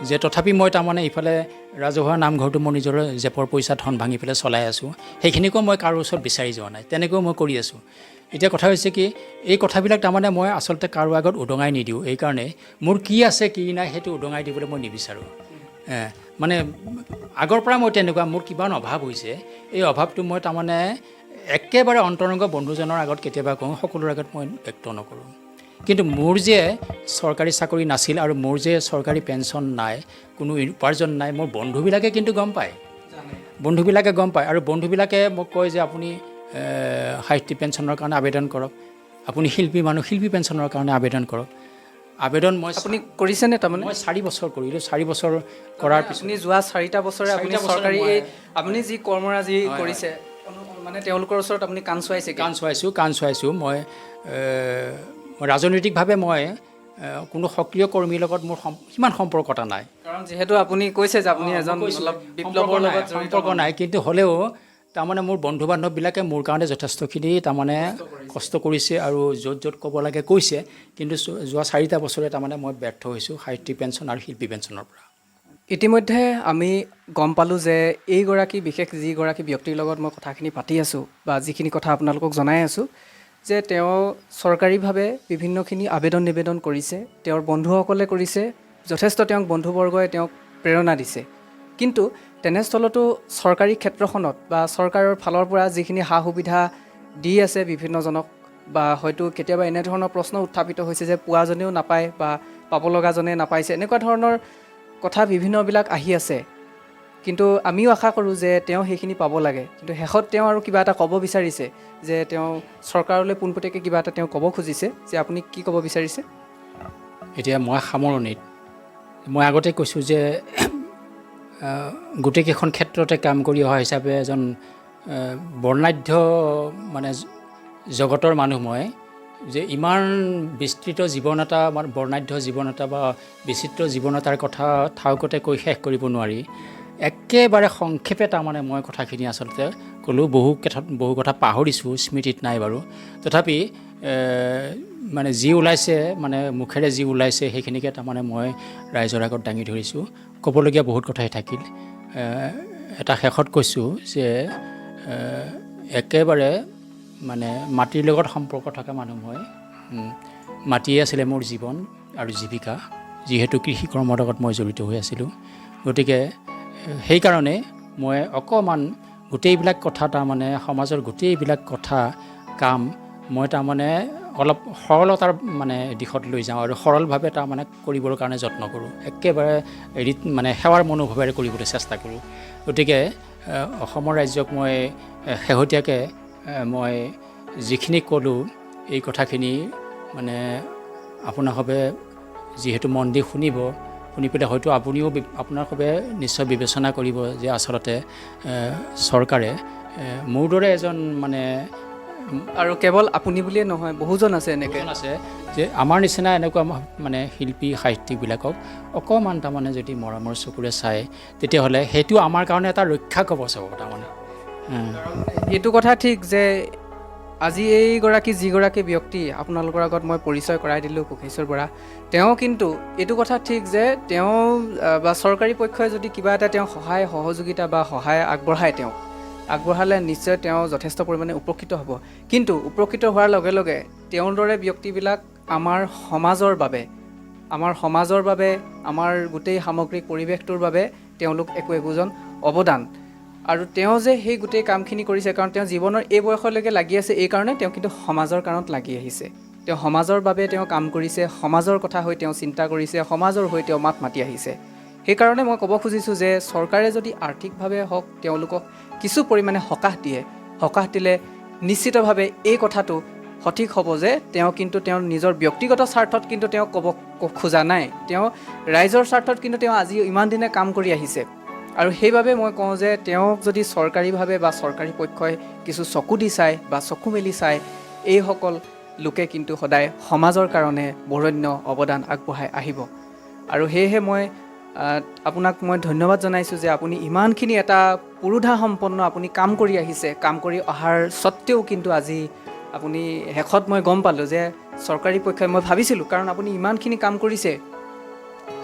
যে তথাপি মই তাৰমানে ইফালে ৰাজহুৱা নামঘৰটো মোৰ নিজৰ জেপৰ পইচা ধন ভাঙি পেলাই চলাই আছোঁ। সেইখিনিকো মই কাৰো ওচৰত বিচাৰি যোৱা নাই, তেনেকৈও মই কৰি আছোঁ। এতিয়া কথা হৈছে কি, এই কথাবিলাক তাৰমানে মই আচলতে কাৰো আগত উদঙাই নিদিওঁ। এইকাৰণে মোৰ কি আছে কি নাই সেইটো উদঙাই দিবলৈ মই নিবিচাৰোঁ। মানে আগৰ পৰা মই তেনেকুৱা, মোৰ কিমান অভাৱ হৈছে, এই অভাৱটো মই তাৰমানে একেবাৰে অন্তৰংগ বন্ধুজনৰ আগত কেতিয়াবা কওঁ, সকলোৰে আগত মই ব্যক্ত নকৰোঁ। কিন্তু মোৰ যে চৰকাৰী চাকৰি নাছিল আৰু মোৰ যে চৰকাৰী পেঞ্চন নাই, কোনো উপাৰ্জন নাই, মোৰ বন্ধুবিলাকে কিন্তু গম পায়। বন্ধুবিলাকে গম পায় আৰু বন্ধুবিলাকে মোক কয় যে আপুনি সাহিত্যিক পেঞ্চনৰ কাৰণে আবেদন কৰক, আপুনি শিল্পী মানুহ, শিল্পী পেঞ্চনৰ কাৰণে আবেদন কৰক। আবেদন মই আপুনি কৰিছেনে? তাৰমানে মই 4 বছৰ কৰিলোঁ। 4 বছৰ কৰাৰ পিছত আপুনি যোৱা 4টা বছৰে আপুনি চৰকাৰী আপুনি যি কৰ্মৰাজি কৰিছে, মানে তেওঁলোকৰ ওচৰত আপুনি কাণ চুৱাইছে? কাণ চুৱাইছোঁ। মই ৰাজনৈতিকভাৱে মই কোনো সক্ৰিয় কৰ্মীৰ লগত মোৰ সিমান সম্পৰ্কতা নাই, কাৰণ যিহেতু আপুনি কৈছে যে আপুনি এজন অলপ বিপ্লৱৰ লগত সম্পৰ্ক নাই। কিন্তু হ'লেও তাৰমানে মোৰ বন্ধু বান্ধৱবিলাকে মোৰ কাৰণে যথেষ্টখিনি তাৰমানে কষ্ট কৰিছে আৰু য'ত য'ত ক'ব লাগে কৈছে। কিন্তু যোৱা 4টা বছৰে তাৰমানে মই ব্যৰ্থ হৈছোঁ সাহিত্যিক পেঞ্চন আৰু শিল্পী পেঞ্চনৰ পৰা। ইতিমধ্যে আমি গম পালোঁ যে এইগৰাকী বিশেষ যিগৰাকী ব্যক্তিৰ লগত মই কথাখিনি পাতি আছোঁ বা যিখিনি কথা আপোনালোকক জনাই আছোঁ, যে তেওঁ চৰকাৰীভাৱে বিভিন্নখিনি আবেদন নিবেদন কৰিছে, তেওঁৰ বন্ধুসকলে কৰিছে, যথেষ্ট তেওঁক বন্ধুবৰ্গই তেওঁক প্ৰেৰণা দিছে। কিন্তু তেনেস্থলতো চৰকাৰী ক্ষেত্ৰখনত বা চৰকাৰৰ ফালৰ পৰা যিখিনি সা সুবিধা দি আছে বিভিন্নজনক, বা হয়তো কেতিয়াবা এনেধৰণৰ প্ৰশ্ন উত্থাপিত হৈছে যে পোৱাজনেও নাপায় বা পাব লগাজনে নাপাইছে, এনেকুৱা ধৰণৰ কথা বিভিন্নবিলাক আহি আছে। কিন্তু আমিও আশা কৰোঁ যে তেওঁ সেইখিনি পাব লাগে। কিন্তু শেষত তেওঁ আৰু কিবা এটা ক'ব বিচাৰিছে, যে তেওঁ চৰকাৰলৈ পোনপটীয়াকৈ কিবা এটা তেওঁ ক'ব খুজিছে। যে আপুনি কি ক'ব বিচাৰিছে? এতিয়া মই সামৰণিত মই আগতে কৈছোঁ যে গোটেইকেইখন ক্ষেত্ৰতে কাম কৰি অহা হিচাপে এজন বৰ্ণাঢ্য মানে জগতৰ মানুহ মই, যে ইমান বিস্তৃত জীৱন এটা, আমাৰ বৰ্ণাঢ্য জীৱন এটা বা বিচিত্ৰ জীৱন এটাৰ কথা ঠাউকতে কৈ শেষ কৰিব নোৱাৰি। একেবাৰে সংক্ষেপে তাৰমানে মই কথাখিনি আচলতে ক'লোঁ। বহু কথা পাহৰিছোঁ, স্মৃতিত নাই বাৰু। তথাপি মানে যি ওলাইছে, মানে মুখেৰে যি ওলাইছে সেইখিনিকে তাৰমানে মই ৰাইজৰ আগত দাঙি ধৰিছোঁ। ক'বলগীয়া বহুত কথাই থাকিল। এটা শেষত কৈছোঁ যে একেবাৰে মানে মাটিৰ লগত সম্পৰ্ক থকা মানুহ মই। মাটিয়ে আছিলে মোৰ জীৱন আৰু জীৱিকা, যিহেতু কৃষি কৰ্মৰ লগত মই জড়িত হৈ আছিলোঁ। গতিকে সেইকাৰণে মই অকণমান গোটেইবিলাক কথা তাৰমানে সমাজৰ গোটেইবিলাক কথা কাম মই তাৰমানে অলপ সৰলতাৰ মানে দিশত লৈ যাওঁ আৰু সৰলভাৱে তাৰমানে কৰিবৰ কাৰণে যত্ন কৰোঁ। একেবাৰে মানে সেৱাৰ মনোভাৱেৰে কৰিবলৈ চেষ্টা কৰোঁ। গতিকে অসমৰ ৰাজ্যক মই শেহতীয়াকৈ মই যিখিনি ক'লোঁ, এই কথাখিনি মানে আপোনাসৱে যিহেতু মন দি শুনি পেলাই হয়তো আপুনিও আপোনাসৱে নিশ্চয় বিবেচনা কৰিব যে আচলতে চৰকাৰে মোৰ দৰে এজন মানে, আৰু কেৱল আপুনি বুলিয়ে নহয়, বহুজন আছে এনেকৈ আছে, যে আমাৰ নিচিনা এনেকুৱা মানে শিল্পী সাহিত্যিকবিলাকক অকণমান তাৰমানে যদি মৰমৰ চকুৰে চায়, তেতিয়াহ'লে সেইটো আমাৰ কাৰণে এটা ৰক্ষা কৱচ হ'ব তাৰমানে। এইটো কথা ঠিক যে আজি যিগৰাকী ব্যক্তি আপোনালোকৰ আগত মই পৰিচয় কৰাই দিলোঁ, কোষেশ্বৰ বৰা, তেওঁ কিন্তু এইটো কথা ঠিক যে তেওঁ বা চৰকাৰী পক্ষই যদি কিবা এটা তেওঁ সহায় সহযোগিতা বা সহায় আগবঢ়ালে নিশ্চয় তেওঁ যথেষ্ট পৰিমাণে উপকৃত হ'ব। কিন্তু উপকৃত হোৱাৰ লগে লগে তেওঁৰ দৰে ব্যক্তিবিলাক আমাৰ সমাজৰ বাবে, আমাৰ গোটেই সামগ্ৰিক পৰিৱেশটোৰ বাবে তেওঁলোক একোজন অৱদান। আৰু তেওঁ যে সেই গোটেই কামখিনি কৰিছে, কাৰণ তেওঁ জীৱনৰ এই বয়সলৈকে লাগি আছে, এইকাৰণে তেওঁ কিন্তু সমাজৰ কাৰণত লাগি আহিছে। তেওঁ সমাজৰ বাবে তেওঁ কাম কৰিছে, সমাজৰ কথা হৈ তেওঁ চিন্তা কৰিছে, সমাজৰ হৈ তেওঁ মাত মাতি আহিছে। সেইকাৰণে মই ক'ব খুজিছোঁ যে চৰকাৰে যদি আৰ্থিকভাৱে হওক তেওঁলোকক কিছু পৰিমাণে সকাহ দিলে নিশ্চিতভাৱে এই কথাটো সঠিক হ'ব যে তেওঁ কিন্তু তেওঁৰ নিজৰ ব্যক্তিগত স্বাৰ্থত কিন্তু তেওঁ ক'ব খোজা নাই, তেওঁ ৰাইজৰ স্বাৰ্থত কিন্তু তেওঁ আজি ইমান দিনে কাম কৰি আহিছে। আৰু সেইবাবে মই কওঁ যে তেওঁক যদি চৰকাৰীভাৱে বা চৰকাৰী পক্ষই কিছু চকু দি চায় বা চকু মেলি চায়, এইসকল লোকে কিন্তু সদায় সমাজৰ কাৰণে বৰেণ্য অৱদান আগবঢ়াই আহিব। আৰু সেয়েহে মই আপোনাক মই ধন্যবাদ জনাইছোঁ যে আপুনি ইমানখিনি এটা পুৰুধা সম্পন্ন আপুনি কাম কৰি আহিছে। কাম কৰি অহাৰ স্বত্তেও কিন্তু আজি আপুনি শেষত মই গম পালোঁ যে চৰকাৰী পক্ষই মই ভাবিছিলোঁ, কাৰণ আপুনি ইমানখিনি কাম কৰিছে,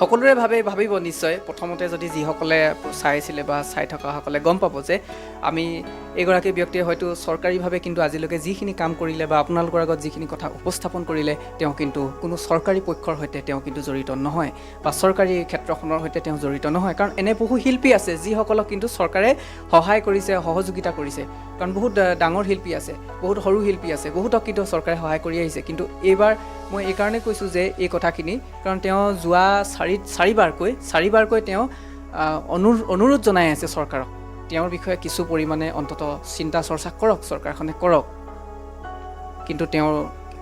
সকলোৰে ভাবিব নিশ্চয়। প্ৰথমতে যদি যিসকলে চাইছিলে বা চাই থকাসকলে গম পাব যে আমি এগৰাকী ব্যক্তিয়ে হয়তো চৰকাৰীভাৱে কিন্তু আজিলৈকে যিখিনি কাম কৰিলে বা আপোনালোকৰ আগত যিখিনি কথা উপস্থাপন কৰিলে, তেওঁ কিন্তু কোনো চৰকাৰী পক্ষৰ সৈতে তেওঁ কিন্তু জড়িত নহয় বা চৰকাৰী ক্ষেত্ৰখনৰ সৈতে তেওঁ জড়িত নহয়। কাৰণ এনে বহু শিল্পী আছে যিসকলক কিন্তু চৰকাৰে সহায় কৰিছে, সহযোগিতা কৰিছে। কাৰণ বহুত ডাঙৰ শিল্পী আছে, বহুত সৰু শিল্পী আছে, বহুতক কিন্তু চৰকাৰে সহায় কৰি আহিছে। কিন্তু এইবাৰ মই এইকাৰণে কৈছোঁ যে এই কথাখিনি, কাৰণ তেওঁ যোৱা চাৰিবাৰকৈ তেওঁ অনুৰোধ জনাই আছে চৰকাৰক, তেওঁৰ বিষয়ে কিছু পৰিমাণে অন্ততঃ চিন্তা চৰ্চা কৰক, চৰকাৰখনে কৰক। কিন্তু তেওঁ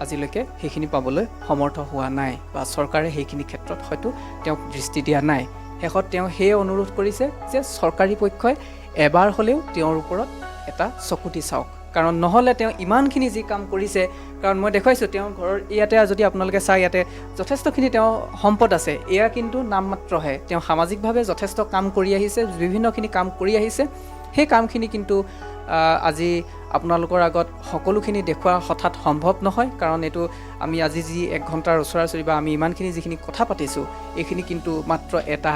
আজিলৈকে সেইখিনি পাবলৈ সমৰ্থ হোৱা নাই বা চৰকাৰে সেইখিনি ক্ষেত্ৰত হয়তো তেওঁক দৃষ্টি দিয়া নাই। শেষত তেওঁ সেয়ে অনুৰোধ কৰিছে যে চৰকাৰী পক্ষই এবাৰ হ'লেও তেওঁৰ ওপৰত এটা চকুটি চাওক। কাৰণ নহ'লে তেওঁ ইমানখিনি যি কাম কৰিছে, কাৰণ মই দেখুৱাইছোঁ তেওঁৰ ঘৰৰ ইয়াতে যদি আপোনালোকে চাই, ইয়াতে যথেষ্টখিনি তেওঁ সম্পদ আছে। এয়া কিন্তু নামমাত্ৰহে। তেওঁ সামাজিকভাৱে যথেষ্ট কাম কৰি আহিছে, বিভিন্নখিনি কাম কৰি আহিছে। সেই কামখিনি কিন্তু আজি আপোনালোকৰ আগত সকলোখিনি দেখুওৱা হঠাৎ সম্ভৱ নহয়। কাৰণ এইটো আমি আজি যি 1 ঘণ্টাৰ ওচৰা-ওচৰি বা আমি ইমানখিনি যিখিনি কথা পাতিছোঁ, এইখিনি কিন্তু মাত্ৰ এটা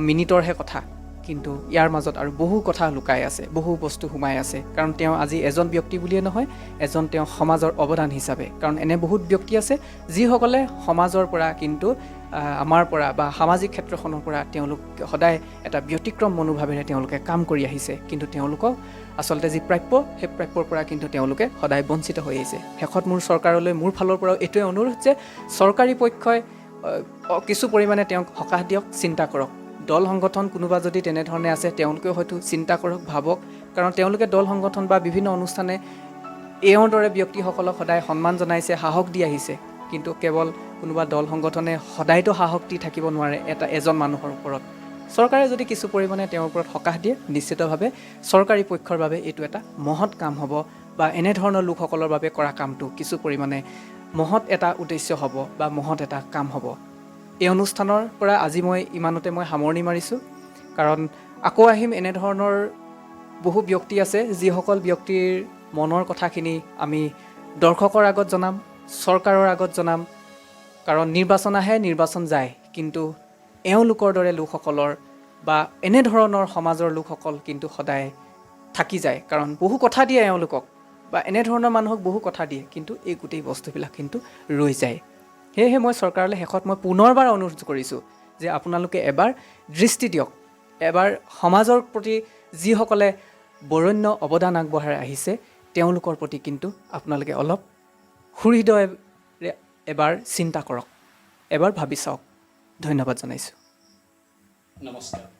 মিনিটৰহে কথা। কিন্তু ইয়াৰ মাজত আৰু বহু কথা লুকাই আছে, বহু বস্তু সোমাই আছে। কাৰণ তেওঁ আজি এজন ব্যক্তি বুলিয়ে নহয়, এজন তেওঁ সমাজৰ অৱদান হিচাপে। কাৰণ এনে বহুত ব্যক্তি আছে যিসকলে সমাজৰ পৰা কিন্তু আমাৰ পৰা বা সামাজিক ক্ষেত্ৰখনৰ পৰা তেওঁলোক সদায় এটা ব্যতিক্ৰম মনোভাৱেৰে তেওঁলোকে কাম কৰি আহিছে। কিন্তু তেওঁলোকক আচলতে যি প্ৰাপ্য, সেই প্ৰাপ্যৰ পৰা কিন্তু তেওঁলোকে সদায় বঞ্চিত হৈ আহিছে। শেষত মোৰ চৰকাৰলৈ মোৰ ফালৰ পৰাও এইটোৱে অনুৰোধ যে চৰকাৰী পক্ষই কিছু পৰিমাণে তেওঁক সকাহ দিয়ক, চিন্তা কৰক। দল সংগঠন কোনোবা যদি তেনেধৰণে আছে, তেওঁলোকেও হয়তো চিন্তা কৰক, ভাবক। কাৰণ তেওঁলোকে দল সংগঠন বা বিভিন্ন অনুষ্ঠানে এওঁৰ দৰে ব্যক্তিসকলক সদায় সন্মান জনাইছে, সাহস দি আহিছে। কিন্তু কেৱল কোনোবা দল সংগঠনে সদায়তো সাহস দি থাকিব নোৱাৰে এজন মানুহৰ ওপৰত। চৰকাৰে যদি কিছু পৰিমাণে তেওঁৰ ওপৰত সকাহ দিয়ে, নিশ্চিতভাৱে চৰকাৰী পক্ষৰ বাবে এইটো এটা মহৎ কাম হ'ব বা এনেধৰণৰ লোকসকলৰ বাবে কৰা কামটো কিছু পৰিমাণে মহৎ এটা উদ্দেশ্য হ'ব বা মহৎ এটা কাম হ'ব। এই অনুষ্ঠানৰ পৰা আজি মই ইমানতে সামৰণি মাৰিছোঁ। কাৰণ আকৌ আহিম, এনেধৰণৰ বহু ব্যক্তি আছে যিসকল ব্যক্তিৰ মনৰ কথাখিনি আমি দৰ্শকৰ আগত জনাম, চৰকাৰৰ আগত জনাম। কাৰণ নিৰ্বাচন আহে, নিৰ্বাচন যায়, কিন্তু এওঁলোকৰ দৰে লোকসকলৰ বা এনেধৰণৰ সমাজৰ লোকসকল কিন্তু সদায় থাকি যায়। কাৰণ বহু কথা দিয়ে এওঁলোকক বা এনেধৰণৰ মানুহক বহু কথা দিয়ে, কিন্তু এই গোটেই বস্তুবিলাক কিন্তু ৰৈ যায়। সেয়েহে মই চৰকাৰলৈ শেষত পুনৰবাৰ অনুৰোধ কৰিছোঁ যে আপোনালোকে এবাৰ দৃষ্টি দিয়ক। এবাৰ সমাজৰ প্ৰতি যিসকলে বৰেণ্য অৱদান আগবঢ়াই আহিছে, তেওঁলোকৰ প্ৰতি কিন্তু আপোনালোকে অলপ সুহৃদয়ৰে এবাৰ চিন্তা কৰক, এবাৰ ভাবি চাওক। ধন্যবাদ জনাইছোঁ। নমস্কাৰ।